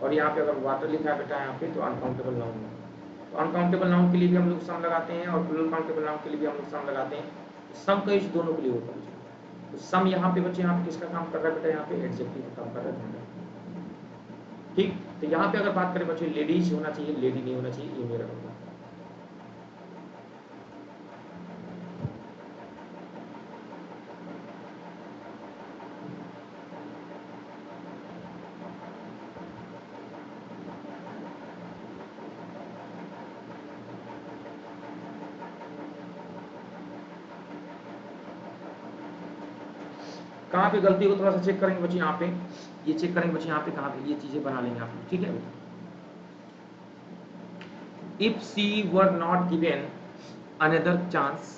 S1: और यहाँ पे अगर वाटर लिखा है बेटा यहाँ पे तो अनकाउंटेबल नाउन होगा। तो अनकाउंटेबल नाउन के लिए भी हम लोग सम लगाते हैं, और प्लूरल काउंटेबल नाउन के लिए भी हम लोग सम लगाते हैं। सम का यूज दोनों के लिए होता है। तो सम यहाँ पे बच्चे, यहाँ पे किसका काम कर रहा है बेटा, यहाँ पे एडजेक्टिव का काम कर रहा है। ठीक, तो यहाँ पे अगर बात करें बच्चे, लेडीज होना चाहिए, लेडी नहीं होना चाहिए, ये मेरा होगा। कहाँ पे गलती हो थोड़ा सा चेक करेंगे बच्चे, यहाँ पे ये चेक करेंगे बच्चे, यहाँ पे कहाँ पे ये चीजें बना लेंगे आप लोग, ठीक है। If she were not given another chance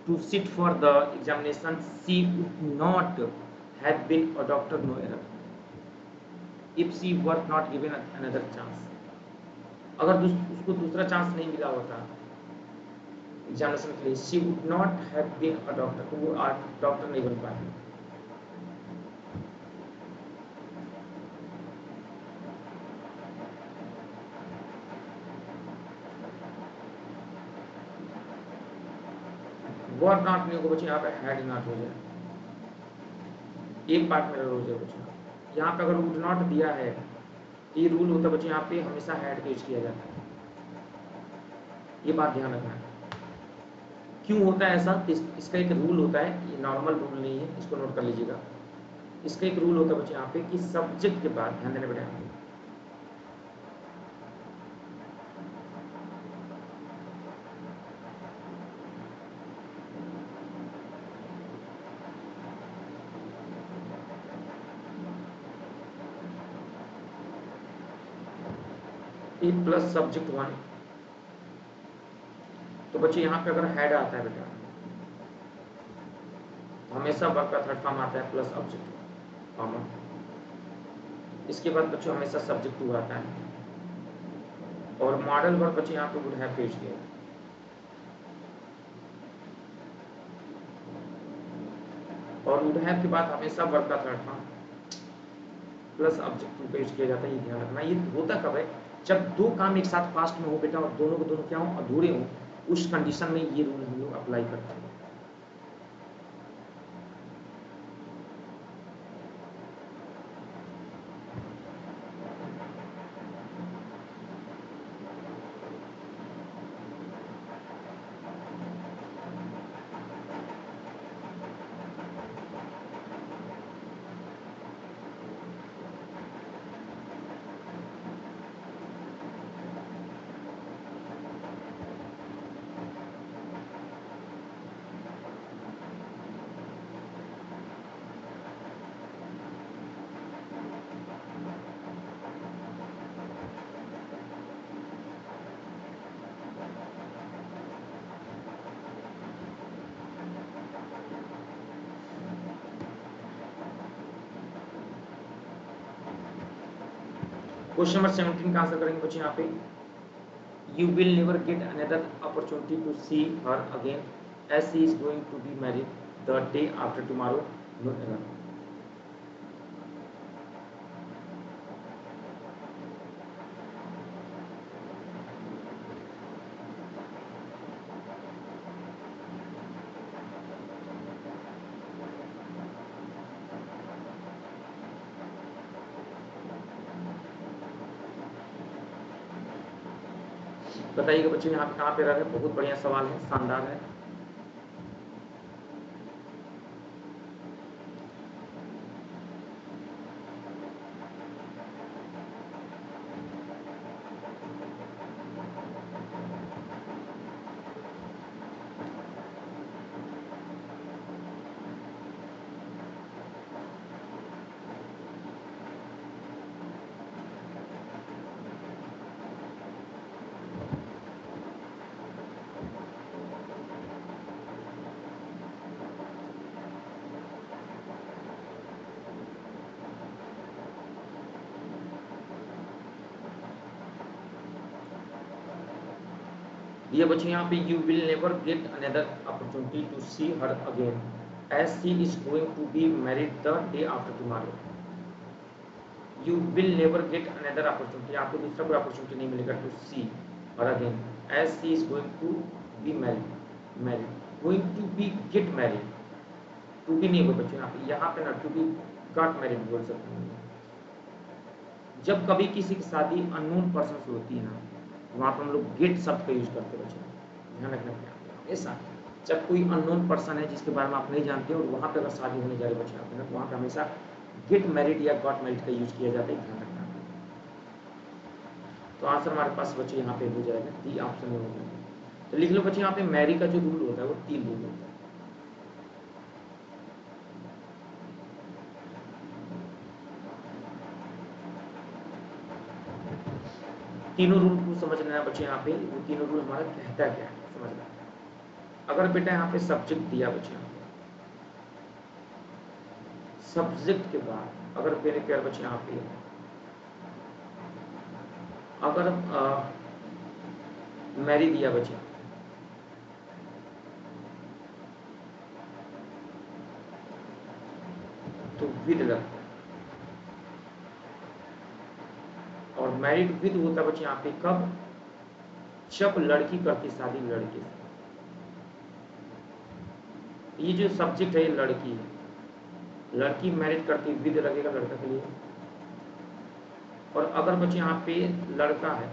S1: to sit for the examination, she would not have been a doctor, no error. If she were not given another chance, अगर उसको दूसरा चांस नहीं मिला होता एग्जामिनेशन के लिए, she would not have been a doctor, तो वो डॉक्टर नहीं बन पाती। वर नॉट नहीं होगा बच्चे, यहाँ पे हैड नॉट हो जाए, एक पार्ट में हो जाए बच्चे। यहाँ पे अगर वुड नॉट दिया है, ये रूल होता है बच्चे, यहाँ पे हमेशा हैड का यूज किया जाता है, ये बात ध्यान रखना है। क्यों होता है ऐसा? इसका एक रूल होता है, ये नॉर्मल रूल नहीं है, इसको नोट कर लीजिएगा। इसका एक रूल होता है बच्चे यहाँ पे कि सब्जेक्ट के बाद ध्यान देना बेटा, ए प्लस सब्जेक्ट 1। तो बच्चे यहाँ पे अगर हेड आता है बेटा, हमेशा वर्ब का थर्ड फॉर्म आता है प्लस ऑब्जेक्ट कॉमन। इसके बाद बच्चों हमेशा सब्जेक्ट 2 आता है, और मॉडल वर्ब बच्चे यहाँ पे वुड हैव पेश किया, और वुड हैव के बाद हमेशा वर्ब का थर्ड फॉर्म प्लस ऑब्जेक्ट 2 पेश किया जाता है। ये ध्यान रखना। ये होता कब है? जब दो काम एक साथ पास्ट में हो बेटा, और दोनों को दोनों क्या हो, अधूरे हो, उस कंडीशन में ये रूल हम लोग अप्लाई करते हैं। क्वेश्चन नंबर 17 का आंसर करेंगे बच्चे यहाँ पे। You will never get another opportunity to see her again as she is going to be married the day after tomorrow. No error. बताइएगा बच्चे यहाँ पे कहाँ पे रह गए? बहुत बढ़िया सवाल है, शानदार है। ये बच्चे यहाँ पे you will never get another opportunity to see her again as she is going to be married the day after tomorrow. You will never get another opportunity, आपको दूसरा कोई अपॉर्चुनिटी नहीं मिलेगा to see her again as she is going to be married going to be get married. To be नहीं होगा बच्चों यहाँ पे ना, टू बी गॉट मैरिड बोल सकते हैं। जब कभी किसी की शादी अननोन पर्सन से होती है ना, वहाँ पर हम लोग गेट शब्द का यूज करते हैं बच्चों, ध्यान रखना हमेशा। जब कोई अननोन पर्सन है जिसके बारे में आप नहीं जानते और वहाँ पे अगर शादी होने जा रही है बच्चे आपके, तो वहाँ पे हमेशा गेट मैरिड या गॉट मैरिड का यूज किया जाता है, ध्यान रखना। तो आंसर हमारे पास बच्चे यहाँ पे हो जाएगा, डी ऑप्शन में हो जाएगा। तो लिख लो बच्चे यहाँ पे मैरी का जो रूल होता है वो 3 रूल होता है। तीनों रूल को समझना है बच्चे यहाँ पे, वो तीनों रूल हमारा कहता क्या है समझना है। अगर बेटा यहाँ पे सब्जेक्ट दिया बच्चे, सब्जेक्ट के बाद अगर मेरे प्यार बच्चे यहाँ पे अगर मैरी दिया बच्चे, तो विद लगता है, और मैरिड विद होता बच्चे यहाँ पे कब? जब लड़की करती शादी लड़के से। ये जो सब्जेक्ट है ये लड़की है, लड़की मैरिज करती विद लगेगा लड़का के लिए। और अगर बच्चे यहाँ पे लड़का है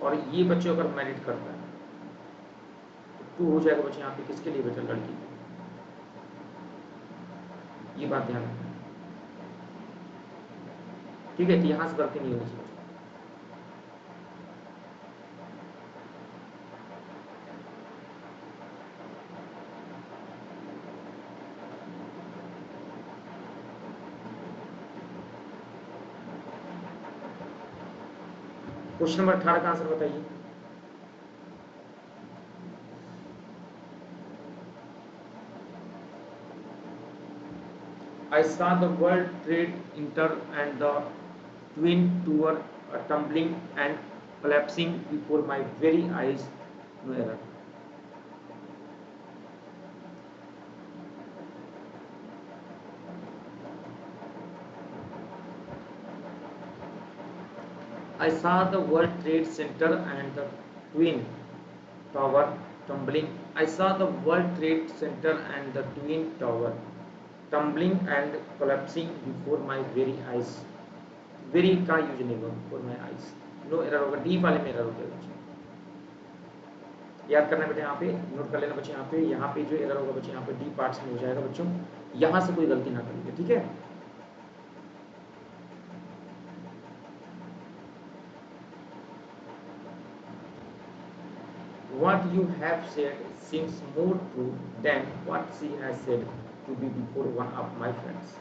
S1: और ये बच्चे अगर मैरिज करता है तो 2 हो जाएगा बच्चे यहाँ पे किसके लिए बेटा? लड़की। ये बात ध्यान रखना, ठीक है? तो यहाँ से गलती नहीं होनी चाहिए। क्वेश्चन नंबर 18 का आंसर बताइए। I saw the World Trade Center and the Twin Tower tumbling and collapsing before my very eyes. No error. I saw the World Trade Center and the Twin Tower tumbling. I saw the World Trade Center and the Twin Tower tumbling and collapsing before my very eyes. Very का यूज नहीं होगा, before my eyes. No error होगा, डी वाले में एरर हो जाएगा बच्चे। याद करना बेटा, यहाँ पे नोट कर लेना बच्चे, यहाँ पे जो एरर होगा बच्चे यहाँ पे डी पार्ट्स में हो जाएगा बच्चों, यहाँ से कोई गलती ना करिए, ठीक है। What you have said seems more true than what she has said to be before one of my friends.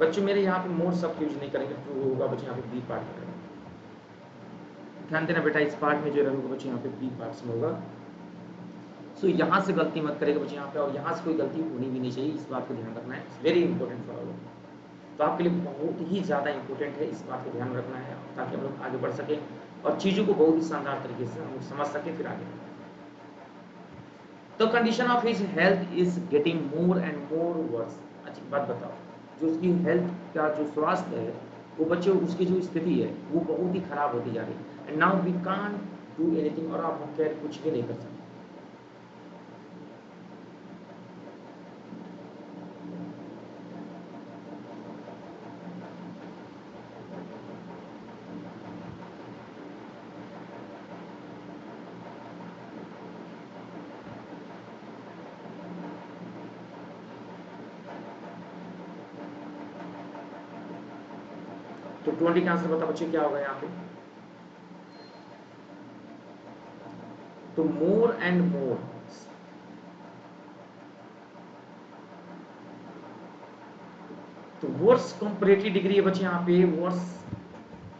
S1: बच्चों मेरे यहाँ पे मोर शब्द यूज नहीं करेंगे, ट्रू होगा बच्चे यहाँ पे बी पार्ट में। ध्यान देना बेटा, इस पार्ट में जो एरर होगा बच्चे यहाँ पे बी पार्ट्स में होगा। सो यहाँ से गलती मत करेगा बच्चे यहाँ पे, और यहाँ से कोई गलती होनी भी नहीं चाहिए, इस बात को ध्यान रखना है। It's very important for all. तो आपके लिए बहुत ही ज़्यादा इंपॉर्टेंट है, इस बात को ध्यान रखना है ताकि हम लोग आगे बढ़ सकें और चीज़ों को बहुत ही शानदार तरीके से हम लोग समझ सकें, फिर आगे। The condition of his health is getting more and more verse. अच्छी बात बताओ, जो उसकी हेल्थ का जो स्वास्थ्य है वो बच्चे, उसकी जो स्थिति है वो बहुत ही खराब होती जा रही है। And now we can't do anything, और आप हम क्या कुछ भी नहीं कर सकते। तो 20 का आंसर बता बच्चे क्या होगा यहाँ पे। तो मोर एंड मोर, तो वर्स कंपैरेटिव डिग्री है बच्चे यहाँ पे, वर्स।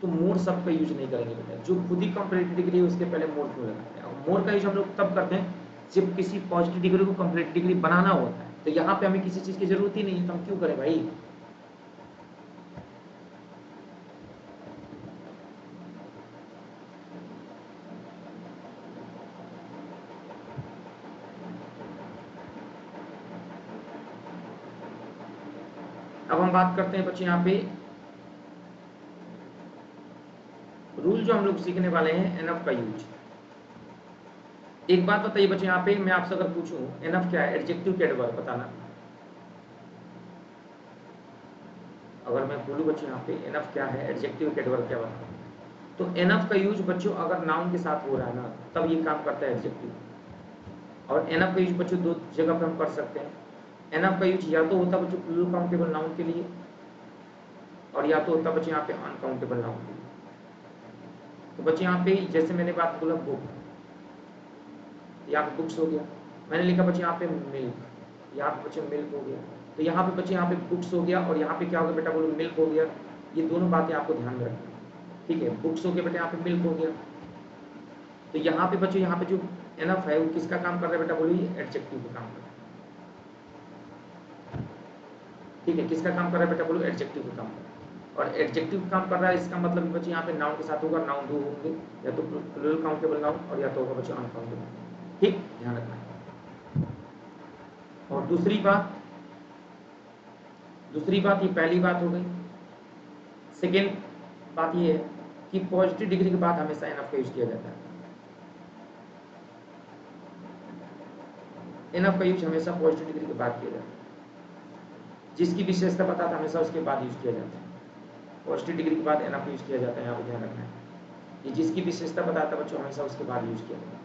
S1: तो मोर शब्द का यूज नहीं करेंगे बेटा, जो खुद ही कंपैरेटिव डिग्री है उसके पहले मोर क्यों लगाते हैं। मोर का यूज हम लोग तब करते हैं जब किसी पॉजिटिव डिग्री को कंपैरेटिव डिग्री बनाना होता है। तो यहाँ पे हमें किसी चीज की जरूरत ही नहीं है, तो हम क्यों करें भाई। अब हम बात करते हैं बच्चे यहाँ पे रूल जो हम लोग सीखने वाले हैं, एनफ का यूज। एक बात बताइए बच्चे यहाँ पे, मैं आपसे अगर पूछूं एनफ क्या है, एडजेक्टिव के एडवर्ब बताना। अगर मैं बोलूं बच्चे यहाँ पे एनफ क्या है, एडजेक्टिव के एडवर्ब क्या बताना, तो एनफ का यूज बच्चों अगर नाउन के साथ हो रहा है ना, तब ये काम करता है एडजेक्टिव। और एनफ का यूज बच्चों दो जगह पे हम कर सकते हैं। एनफ का यूज या तो होता बच्चों प्लूरल काउंटेबल नाउन के लिए, और या तो होता बच्चे यहाँ पे अनकाउंटेबल नाउन के लिए। तो बच्चे यहाँ पे जैसे मैंने बात बोला बुक, यहाँ पे बुक्स हो गया, मैंने लिखा बच्चे यहाँ पे मिल्क, यहाँ पे बच्चे मिल्क हो गया। तो यहाँ पे बच्चे यहाँ पे बुक्स हो गया, और यहाँ पे क्या हो गया बेटा बोलो मिल्क हो गया। ये दोनों बातें आपको ध्यान में रखनी, ठीक है। बुक्स हो गया बेटा, यहाँ पे मिल्क हो गया। तो यहाँ पे बच्चों यहाँ पे जो एनफ है वो किसका काम कर रहा है बेटा बोलिए, एडजेक्टिव का काम कर रहा है, ठीक है। किसका काम कर रहा है बेटा बोलो, एडजेक्टिव का काम कर रहा है। और एडजेक्टिव काम कर रहा है, इसका मतलब बच्चे यहाँ पे नाउन के साथ होगा, नाउन दो होंगे, या तो प्लूरल काउंटेबल नाउन और या तो होगा बच्चे अनकाउंटेबल, ठीक, ध्यान रखना है। और दूसरी बात ये पहली बात हो गई। सेकेंड बात ये है कि पॉजिटिव डिग्री के बाद हमेशा एनफ का यूज किया जाता है। एनफ का यूज हमेशा पॉजिटिव डिग्री के बाद किया जाता है, जिसकी विशेषता बताता है हमेशा उसके बाद यूज किया जाता है। पॉजिटिव डिग्री के बाद एनफ यूज किया जाता है, यहाँ पे ध्यान रखना है। ये जिसकी विशेषता बताता है बच्चों हमेशा उसके बाद यूज किया जाता है।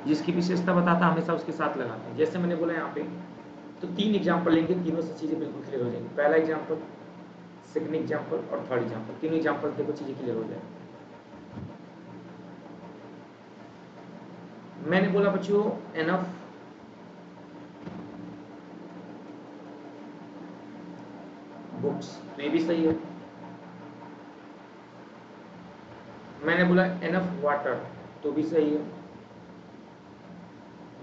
S1: जिसकी विशेषता बताता है हमेशा उसके साथ लगाते हैं। जैसे मैंने बोला यहाँ पे, तो 3 एग्जाम्पल लेंगे, तीनों से चीजें बिल्कुल क्लियर हो जाएंगी। पहला एग्जाम्पल, सेकंड एग्जांपल और थर्ड एग्जांपल, तीनों एग्जांपल देखो चीजें क्लियर हो जाए। मैंने बोला बच्चों एनफ बुक्स, तो ये भी सही है। मैंने बोला एनफ वाटर, तो भी सही है।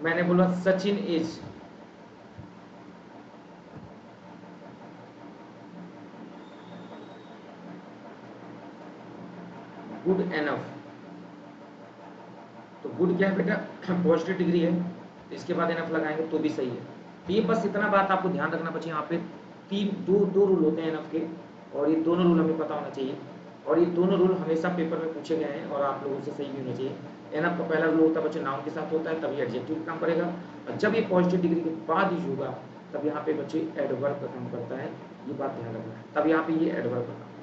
S1: मैंने बोला सचिन इज गुड एनफ, तो गुड क्या है बेटा, पॉजिटिव डिग्री है, तो इसके बाद एनफ लगाएंगे तो भी सही है। तो ये बस इतना बात आपको ध्यान रखना बच्चे, यहाँ पे दो रूल होते हैं एनफ के, और ये दोनों रूल हमें पता होना चाहिए, और ये दोनों रूल हमेशा पेपर में पूछे गए हैं और आप लोगों से सही भी होना चाहिए। एनफ का पहला रूल होता है बच्चे नाउन के साथ होता है, तभी एडजेक्टिव काम करेगा, और जब ये पॉजिटिव डिग्री के बाद यूज होगा तब यहाँ पे बच्चे एडवर्ब का काम करता है, ये बात ध्यान रखना है, तब यहाँ पे ये एडवर्ब का काम।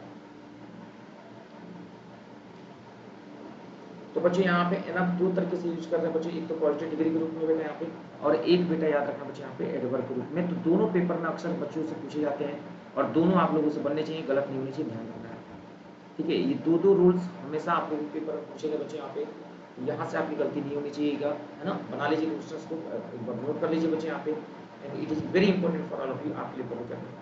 S1: तो बच्चों यहाँ पे एनफ दो तरीके से यूज कर रहे हैं बच्चों, एक तो पॉजिटिव डिग्री के रूप में बेटा यहाँ पे, और एक बेटा याद रखना बच्चों यहाँ पे एडवर्ब के रूप में। तो दोनों पेपर में अक्सर बच्चों से पूछे जाते हैं और दोनों आप लोगों से बनने चाहिए, गलत नहीं होने चाहिए, ध्यान रखना है। ठीक है, ये दो रूल्स हमेशा आप लोगों के पेपर में पूछे गए बच्चे यहाँ पे, यहाँ से आपकी गलती नहीं होनी चाहिएगा, है ना। बना लीजिए क्वेश्चंस को, एक बार नोट कर लीजिए बच्चे यहाँ पे, and it is very important for all of you, आपके लिए बहुत करना।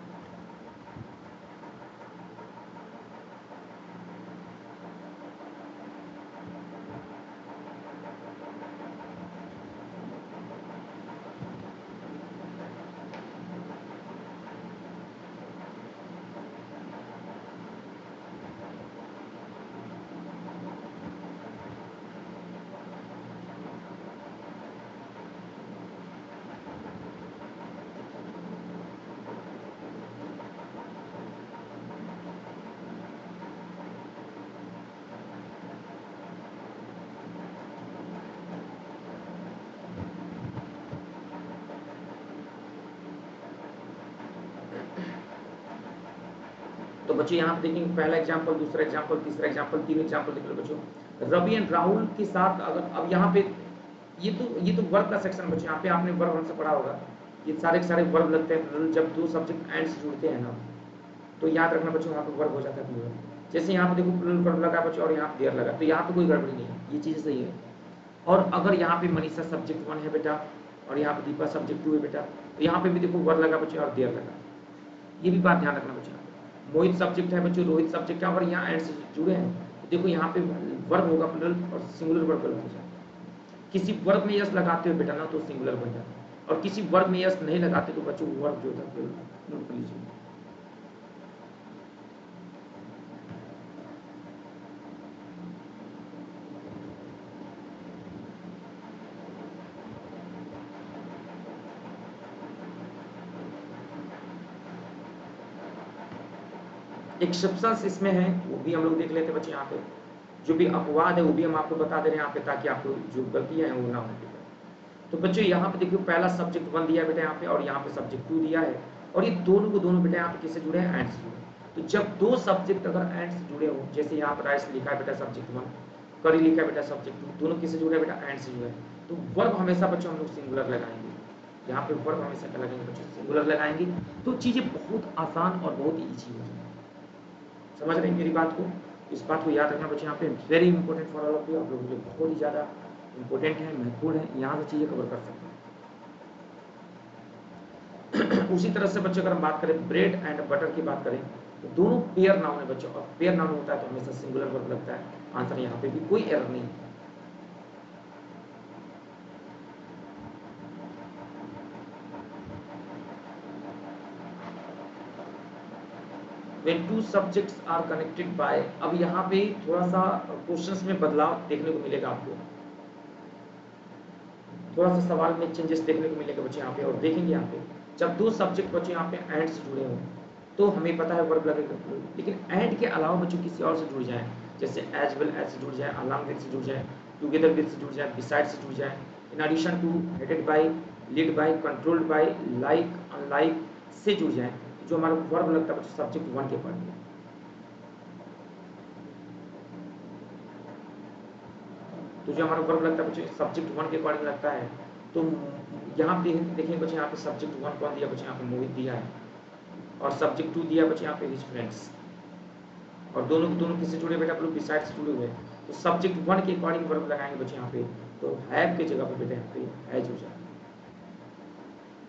S1: तो बच्चों यहाँ पे देखेंगे पहला एग्जाम्पल, दूसरा एग्जाम्पल, तीसरा एग्जाम्पल, तीन एग्जाम्पल देख लो बच्चों। रवि एंड राहुल के साथ अगर, अब यहाँ पे ये तो वर्ब का सेक्शन बच्चों, यहाँ पे आपने वर्ब हमसे पढ़ा होगा, ये सारे वर्ब लगते हैं जब दो सब्जेक्ट एंड से जुड़ते हैं ना, तो याद रखना बच्चों वहाँ पे वर्ब हो जाता है प्लूरल। जैसे यहाँ पे देखो प्लूरल वर्ब लगा बच्चों और यहाँ पे देयर लगा, तो यहाँ पे कोई गड़बड़ी नहीं है, ये चीज़ सही है। और अगर यहाँ पे मनीषा सब्जेक्ट 1 है बेटा और यहाँ पे दीपा सब्जेक्ट 2 है बेटा, तो यहाँ पे भी देखो वर्ब लगा बच्चों और देयर लगा, ये भी बात ध्यान रखना बच्चों। मोहित सब्जेक्ट है बच्चों, रोहित सब्जेक्ट है, और यहाँ एंड से जुड़े हैं, तो देखो यहाँ पे वर्ब होगा प्लूरल और सिंगुलर वर्ब गलत हो जाएगा। किसी वर्ब में यस लगाते हो बेटा ना तो सिंगुलर बन जाता है, और किसी वर्ब में यस नहीं लगाते तो बच्चों वर्ब जो होता है नोट कर लीजिए। एक्सेप्शंस इसमें है, वो भी हम लोग देख लेते हैं बच्चे। यहाँ पे जो भी अपवाद है वो भी हम आपको बता दे रहे हैं यहाँ पे, ताकि आपको जो गलतियां हैं वो ना हो। तो बच्चों यहाँ पे देखिए पहला सब्जेक्ट 1 दिया है बेटा यहाँ पे, और यहाँ पे सब्जेक्ट 2 दिया है, और ये दोनों को दोनों बेटा यहाँ पे किससे जुड़े हैं, एंड से जुड़े। तो जब दो सब्जेक्ट अगर एंड से जुड़े हो, जैसे यहाँ पर राइट लिखा है बेटा सब्जेक्ट 1, करी लिखा है बेटा सब्जेक्ट 2, दोनों किससे जुड़े हैं बेटा, एंड से जुड़े, तो वर्ब हमेशा बच्चों हम लोग सिंगुलर लगाएंगे। यहाँ पे वर्ब हमेशा क्या लगेंगे बच्चों, सिंगुलर लगाएंगे, तो चीजें बहुत आसान और बहुत ही ईजी हो जाएगी। समझ रहे हैं मेरी बात को, इस बात को याद रखना बच्चे, यहाँ पे very important for all of you, आप लोगों के लिए बहुत ही ज्यादा इंपॉर्टेंट है, महत्वपूर्ण है, यहाँ से चीजें कवर कर सकते हैं। उसी तरह से बच्चे अगर हम बात करें ब्रेड एंड बटर की बात करें, तो दोनों पेयर नाउन है बच्चों, और पेयर नाउन होता है तो हमेशा सिंगुलर वर्ब लगता है, आंसर यहाँ पे भी कोई एरर नहीं है। When two subjects are connected by, अब यहाँ पे थोड़ा सा क्वेश्चंस में बदलाव देखने को मिलेगा आपको, थोड़ा सा सवाल में चेंजेस देखने को मिलेगा बच्चे यहाँ पे, और देखेंगे यहाँ पे जब दो सब्जेक्ट बच्चे यहाँ पे एंड से जुड़े हों तो हमें पता है वर्ब लगेगा, लेकिन एंड के अलावा बच्चों किसी और से जुड़ जाए, जैसे एज वेल एज से जुड़ जाए, अलॉन्ग विद से जुड़ जाए, टुगेदर विद से जुड़ जाए, बिसाइड से जुड़ जाए, in addition to, headed by, lead by, controlled by, like, unlike से जुड़ जाए, जो हमारा वर्ब लगता है बच्चों सब्जेक्ट 1 के अकॉर्डिंग। तो जो हमारा वर्ब लगता है बच्चों सब्जेक्ट 1 के अकॉर्डिंग लगता है, तो यहाँ पे देखेंगे बच्चे यहाँ पे सब्जेक्ट 1 कौन दिया बच्चे, यहाँ पे मोहित दिया है, और सब्जेक्ट टू दिया बच्चे यहाँ पे हिज फ्रेंड्स, और दोनों किससे जुड़े बेटा आप लोग बिसाइड से जुड़े हुए हैं, तो सब्जेक्ट वन के अकॉर्डिंग वर्ब लगाएंगे बच्चे यहाँ पे, तो हैव के जगह पे बेटा यहाँ पे हैज हो जाएगा,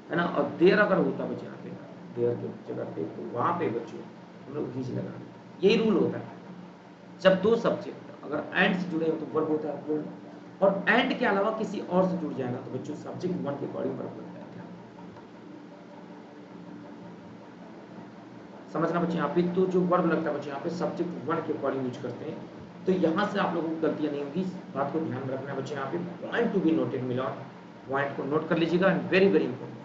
S1: है ना। और देयर अगर होता बच्चे यहाँ पे देयर की जगह पे, तो वहां पे बच्चों हम लोग हिज लगा, यही रूल होता है। जब दो सब्जेक्ट अगर एंड से जुड़े हो तो वर्ब होता है वर्ब, और एंड के अलावा किसी और से जुड़ जाए ना तो बच्चों सब्जेक्ट वन के अकॉर्डिंग वर्ब लगता है। समझना बच्चे यहाँ पे, तो जो वर्ब लगता है बच्चे यहाँ पे सब्जेक्ट वन के अकॉर्डिंग यूज करते हैं, तो यहाँ से आप लोगों को गलतियां नहीं होगी, इस बात को ध्यान रखना है बच्चे यहाँ पे, पॉइंट टू बी नोटेड मिलॉन, पॉइंट को नोट कर लीजिएगा, and very very important.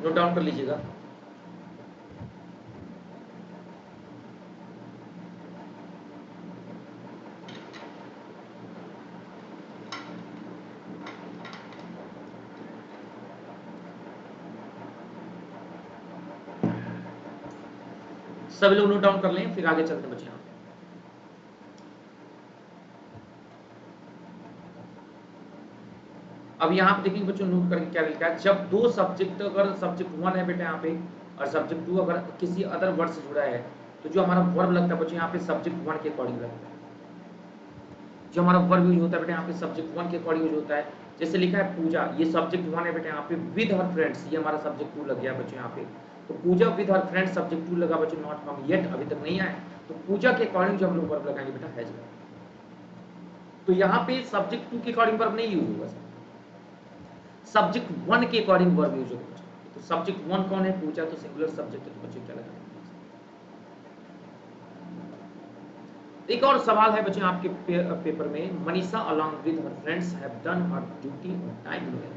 S1: Note down कर लीजिएगा। सभी लोग नोट डाउन कर लें, फिर आगे चलते हैं बच्चे। अब यहाँ पे देखिए बच्चों, नोट करके क्या लिखा है, जब दो सब्जेक्ट, अगर सब्जेक्ट वन है बेटा यहाँ पे और सब्जेक्ट टू अगर किसी अदर वर्ड से जुड़ा है, तो जो हमारा वर्ब लगता है बच्चों यहाँ पे सब्जेक्ट वन के अकॉर्डिंग लगता है। जो हमारा वर्ब यूज होता है बेटा यहाँ पे सब्जेक्ट वन के अकॉर्डिंग यूज होता है। जैसे लिखा है पूजा, ये सब्जेक्ट वन है बेटा यहाँ पे, विद हर फ्रेंड्स, ये हमारा सब्जेक्ट टू लग गया बच्चों यहाँ पे, तो Puja with her friends subject to लगा बच्चों, नॉट कम येट, अभी तक नहीं आए, तो पूजा के अकॉर्डिंग जो हम लोग वर्ब लगाएंगे बेटा हैज लगाएंगे। तो यहाँ पे सब्जेक्ट टू के अकॉर्डिंग वर्ब नहीं यूज होगा, सब्जेक्ट वन के अकॉर्डिंग वर्ब यूज होगा। तो सब्जेक्ट वन कौन है, पूजा, तो सिंगुलर सब्जेक्ट है, तो बच्चों क्या लगाएंगे। एक और सवाल है बच्चों आपके पेपर में, Manisha along with her friends have done her duty on time well.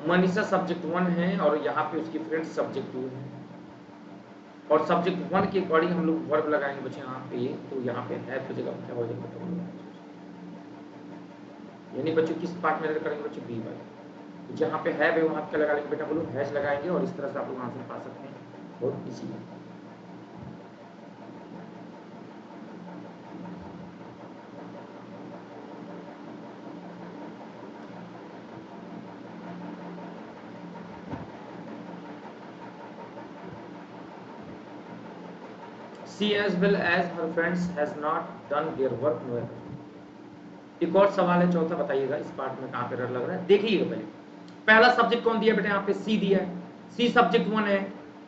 S1: Manisha subject one है और यहाँ पे उसकी फ्रेंड्स सब्जेक्ट टू है, और सब्जेक्ट वन के अकॉर्डिंग हम लोग वर्ब लगाएंगे बच्चे यहाँ पे, तो यहाँ पे हैव की जगह क्या हो जाएगा, यानी बच्चों किस पार्ट में करेंगे बच्चों, बी वाले, तो जहाँ पे है वहां क्या लगा लेंगे बेटा, बोलो हैज लगाएंगे, और इस तरह से आप लोग आंसर पा सकते हैं बहुत इजी है। She as well as her friends has not done their work well. एक और सवाल है चौथा, बताइएगा इस पार्ट में कहाँ पे रर लग रहा है, देखिएगा पहले। पहला सब्जेक्ट कौन दिया बेटा यहाँ पे, सी दिया है, सी सब्जेक्ट वन है,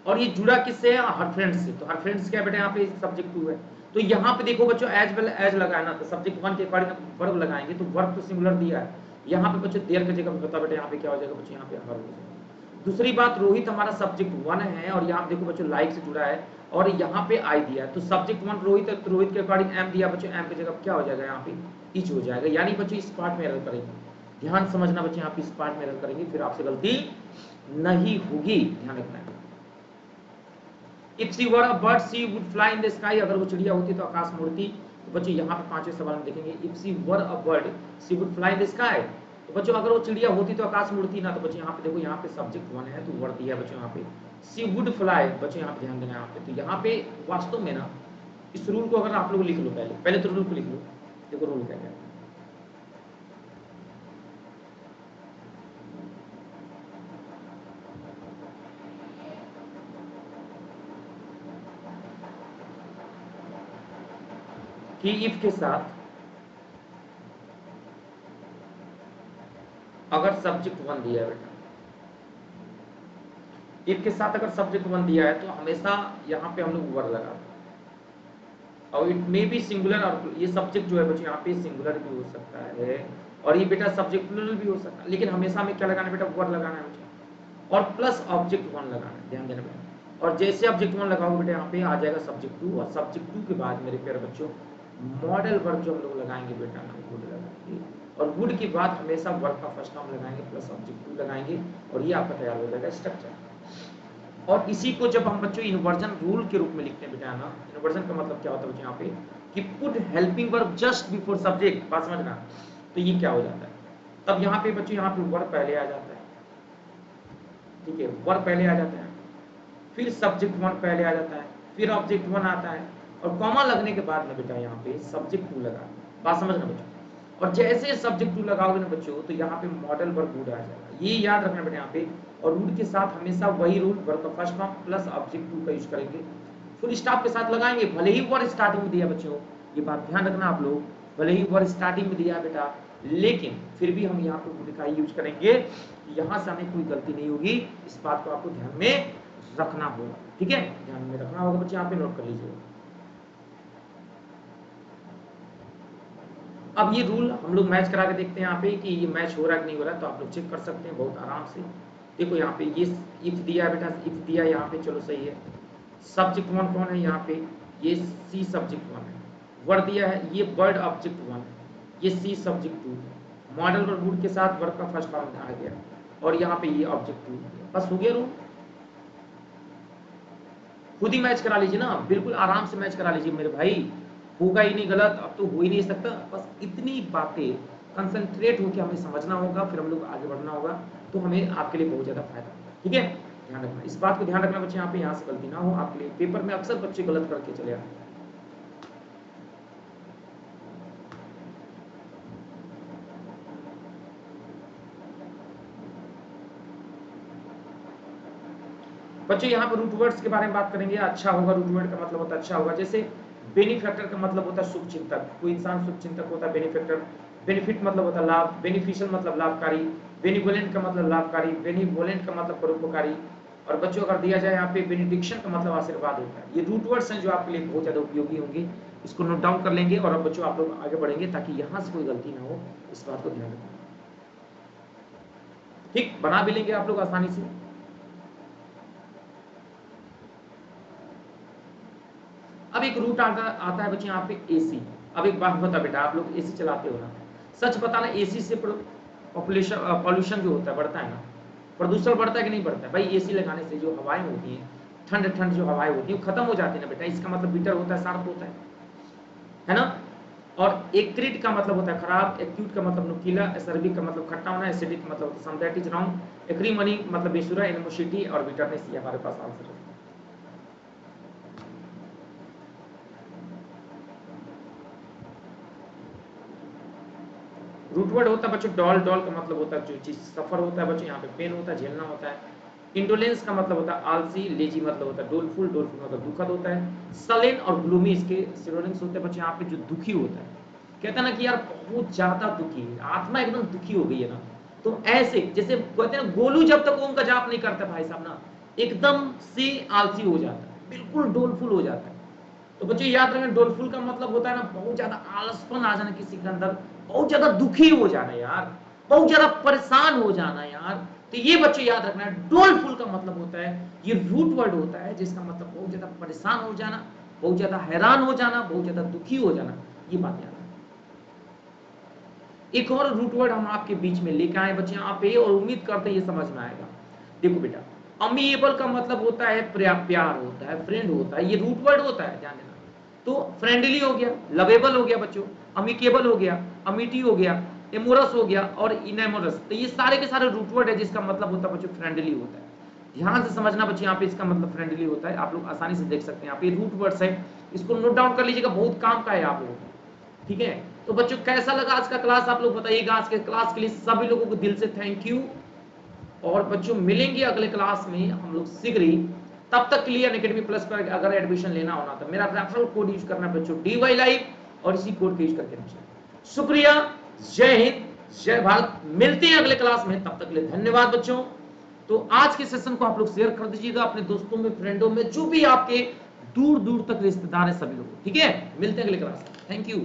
S1: और ये जुड़ा किससे है, हर फ्रेंड्स से, तो हर फ्रेंड्स क्या है बेटा यहाँ पे सब्जेक्ट टू है। तो यहाँ पे देखो बच्चों एज वेल एज लगाना, तो सब्जेक्ट वन के अकॉर्डिंग वर्ब लगाएंगे, तो वर्ब तो सिंगुलर दिया है, यहाँ पे बच्चों देयर की जगह पता बेटा यहाँ पे क्या हो जाएगा बच्चों, यहाँ पे हर हो जाएगा। दूसरी बात, रोहित हमारा सब्जेक्ट वन है, और यहाँ पे देखो बच्चों लाइक से जुड़ा है, और यहाँ पे आई दिया है, तो सब्जेक्ट वन रोहित है, तो रोहित के अकॉर्डिंग एम दिया बच्चों, एम की जगह क्या हो जाएगा यहाँ पे इच हो जाएगा, यानी बच्चों इस पार्ट में एरर करेंगे, ध्यान समझना बच्चे, यहाँ पे इस पार्ट में एरर करेंगे, फिर आपसे गलती नहीं होगी, ध्यान रखना है। If she were a bird she would fly in the sky, अगर वो चिड़िया होती तो आकाश में उड़ती, तो बच्चों यहाँ पे पांचवें सवाल में देखेंगे, if she were a bird she would fly in the sky, तो बच्चों अगर वो चिड़िया होती तो आकाश में उड़ती ना, तो बच्चों यहाँ पे देखो, यहाँ पे सब्जेक्ट वन है, तो वर्ड दिया है बच्चों यहाँ पे शी वुड फ्लाई, बच्चों यहाँ पे ध्यान देना है यहाँ पे, तो यहाँ पे वास्तव में ना इस रूल को अगर आप लोग लिख लो, पहले तो रूल को लिख लो, देखो रूल क्या है, कि इफ के साथ अगर सब्जेक्ट वन दिया है बेटा, इफ के साथ अगर सब्जेक्ट वन दिया है, तो हमेशा यहाँ पे हम लोग वर्ड लगाते हैं, और इट मे बी सिंगुलर, और ये सब्जेक्ट जो है बच्चों यहाँ पे सिंगुलर भी हो सकता है, और ये बेटा सब्जेक्ट प्लूरल भी हो सकता है, लेकिन हमेशा हमें क्या लगाना है बेटा, वर्ड लगाना है बेटा, और प्लस ऑब्जेक्ट वन लगाना है, ध्यान देना बेटा। और जैसे ऑब्जेक्ट 1 लगाओगे बेटा यहाँ पे आ जाएगा सब्जेक्ट 2, और सब्जेक्ट 2 के बाद मेरे प्यारे बच्चों मॉडल वर्ब जो हम लोग लगाएंगे बेटा ना वुड लगाएंगे, और वुड के बाद हमेशा वर्ब का फर्स्ट फॉर्म लगाएंगे प्लस ऑब्जेक्ट 2 लगाएंगे, और ये आपका तैयार हो जाएगा स्ट्रक्चर। और इसी को जब हम बच्चों इन्वर्जन रूल के रूप में लिखते हैं बेटा ना, इन्वर्जन का मतलब क्या होता है बच्चों यहाँ पे कि put helping verb just before subject, बात समझना। तो ये क्या हो जाता है, तब यहाँ पे बच्चों यहाँ पे वर्ब पहले आ जाता है, ठीक है, वर्ब पहले आ जाता है, फिर सब्जेक्ट 1 पहले आ जाता है, फिर ऑब्जेक्ट 1 आता है, और कॉमा लगने के बाद में बेटा यहाँ पे सब्जेक्ट 2 लगा, बात समझना बच्चों। और जैसे सब्जेक्ट 2 लगाओगे ना बच्चों तो यहाँ पे मॉडल वर्ब वुड आ जाएगा, ये याद रखना बेटा यहाँ पे। और वुड के साथ हमेशा वही रूल, वर्ब का फर्स्ट फॉर्म प्लस ऑब्जेक्ट 2 का यूज करेंगे, फुल स्टॉप के साथ लगाएंगे, भले ही वर्ब स्टार्टिंग में दिया बच्चों, ये बात ध्यान रखना आप लोग, भले ही वर्ब स्टार्टिंग में दिया बेटा, लेकिन फिर भी हम यहाँ पे वुड का यूज करेंगे, यहाँ से हमें कोई गलती नहीं होगी, इस बात को आपको ध्यान में रखना होगा, ठीक है, ध्यान में रखना होगा बच्चे, यहाँ पे नोट कर लीजिए। अब ये रूल हम लोग मैच करा के देखते हैं यहाँ पे कि ये मैच हो रहा है कि नहीं हो रहा है, तो आप लोग चेक कर सकते हैं बहुत आराम से। देखो यहाँ पे ये इफ दिया है बेटा, इफ दिया यहाँ पे, चलो सही है। सब्जेक्ट 1 कौन है यहाँ पे, ये सी सब्जेक्ट 1 है, वर्ड दिया है, ये वर्ड ऑब्जेक्ट 1, ये सी सब्जेक्ट 2, मॉडल वर्ब वुड के साथ वर्ब का फर्स्ट फॉर्म आ गया, और यहाँ पे ये ऑब्जेक्ट 2, बस हो गया रूल। खुद ही मैच करा लीजिए ना, बिल्कुल आराम से मैच करा लीजिए मेरे भाई, होगा ही नहीं गलत, अब तो हो ही नहीं सकता। बस इतनी बातें कंसंट्रेट होकर हमें समझना होगा, फिर हम लोग आगे बढ़ना होगा, तो हमें आपके लिए बहुत ज्यादा फायदा होगा, ठीक है, ध्यान रखना, इस बात को ध्यान रखना बच्चे, यहाँ पे यहाँ से गलती ना हो आपके लिए। पेपर में अक्सर बच्चे गलत करके चले आते हैं। बच्चों यहाँ पर रूट वर्ड्स के बारे में बात करेंगे। अच्छा होगा, रूट वर्ड का मतलब होता है अच्छा होगा, जैसे बेनिफैक्टर का मतलब होता है शुभचिंतक, कोई इंसान शुभचिंतक होता है बेनिफैक्टर। बेनिफिट मतलब होता है लाभ, बेनिफिशियल मतलब लाभकारी, बेनिवोलेंट का मतलब लाभकारी, बेनिवोलेंट का मतलब परोपकारी। और बच्चों अगर दिया जाए यहाँ पे बेनिडिक्शन का मतलब आशीर्वाद होता है। ये रूट वर्ड्स हैं जो आपके लिए बहुत ज्यादा उपयोगी होंगे, इसको नोट डाउन कर लेंगे, और अब बच्चों आप लोग आगे बढ़ेंगे ताकि यहाँ से कोई गलती ना हो, इस बात को ध्यान रखना, ठीक, बना भी लेंगे आप लोग आसानी से। अब एक रूट आता है बच्चे यहाँ पे एसी। अब एक बात बता बेटा, आप लोग एसी चलाते हो ना, सच बताना, एसी से पॉल्यूशन जो होता है बढ़ता है ना, प्रदूषण बढ़ता है कि नहीं बढ़ता है? भाई एसी लगाने से जो हवाएं होती हैं, ठंड ठंड जो हवाएं होती हैं खत्म हो जाती है ना बेटा, इसका मतलब बीटर होता है, शार्प होता है ना। और एक्रिड का मतलब होता है खराब, एक्यूट का मतलब नुकीला, एसर्बिक का मतलब खट्टा होना, एसिडिक का मतलब सम दैट इज रॉन्ग, एक्रीमनी मतलब बेसुरा, एनिमोसिटी और बिटरनेस, ये हमारे पास आंसर है। रूट वर्ड होता है बच्चों डॉल, डॉल का मतलब होता है जो चीज सफर होता है बच्चों, यहाँ पे पेन होता है, झेलना होता है। इंडोलेंस का मतलब होता है आलसी, लेजी मतलब होता है डोलफुल, डोलफुल मतलब दुखद होता है। सलेन और ग्लूमी इसके सिनोनिम्स होते हैं बच्चों, यहाँ पे जो दुखी होता है, कहता है ना कि यार बहुत ज्यादा दुखी है, आत्मा एकदम दुखी हो गई है ना, तो ऐसे जैसे कहते हैं ना गोलू जब तक ओम का जाप नहीं करता भाई साहब ना, एकदम से आलसी हो जाता है, बिल्कुल डोलफुल हो जाता है। तो बच्चों याद रखें, डोलफुल का मतलब होता है ना बहुत ज्यादा आलसपन आ जाना किसी के अंदर, बहुत ज्यादा दुखी हो जाना यार, बहुत ज्यादा परेशान हो जाना यार। तो ये बच्चों याद रखना है, डोलफुल का मतलब होता है, ये रूट वर्ड होता है जिसका मतलब बहुत ज्यादा परेशान हो जाना, बहुत ज्यादा हैरान हो जाना, बहुत ज्यादा दुखी हो जाना, ये बात याद रखना। एक और रूट वर्ड हम आपके बीच में लेकर आए बच्चे यहाँ पे, और उम्मीद करते हैं ये समझ में आएगा। देखो बेटा, अमीएबल का मतलब होता है प्यार होता है, फ्रेंड होता है, ये रूट वर्ड होता है, ध्यान देना। तो फ्रेंडली हो गया, लवेबल हो गया बच्चों, अमिकेबल हो गया, अमिटी हो गया, एमोरस हो गया और इनेमोरस, तो ये सारे के सारे रूट वर्ड है जिसका मतलब होता है बच्चों फ्रेंडली होता है। ध्यान से समझना बच्चों, यहाँ पे इसका मतलब फ्रेंडली होता है, आप लोग आसानी से देख सकते हैं यहाँ पे रूट वर्ड्स है, इसको नोट डाउन कर लीजिएगा, बहुत काम का है आप लोगों को, ठीक है। तो बच्चों कैसा लगा आज का क्लास, आप लोग बताइएगा। आज के क्लास के लिए सभी लोगों को दिल से थैंक यू, और बच्चों मिलेंगे अगले क्लास में हम लोग शीघ्र ही। तब तक के लिए अनअकैडमी प्लस पर अगर एडमिशन लेना होना तो मेरा रेफरल कोड यूज करना बच्चों DY लाइव, और इसी कोड का यूज करके बच्चों शुक्रिया, जय हिंद, जय भारत, मिलते हैं अगले क्लास में, तब तक के लिए धन्यवाद बच्चों। तो आज के सेशन को आप लोग शेयर कर दीजिएगा अपने दोस्तों में, फ्रेंडों में, जो भी आपके दूर दूर तक रिश्तेदार है सभी लोग, ठीक है। मिलते हैं अगले क्लास में, थैंक यू।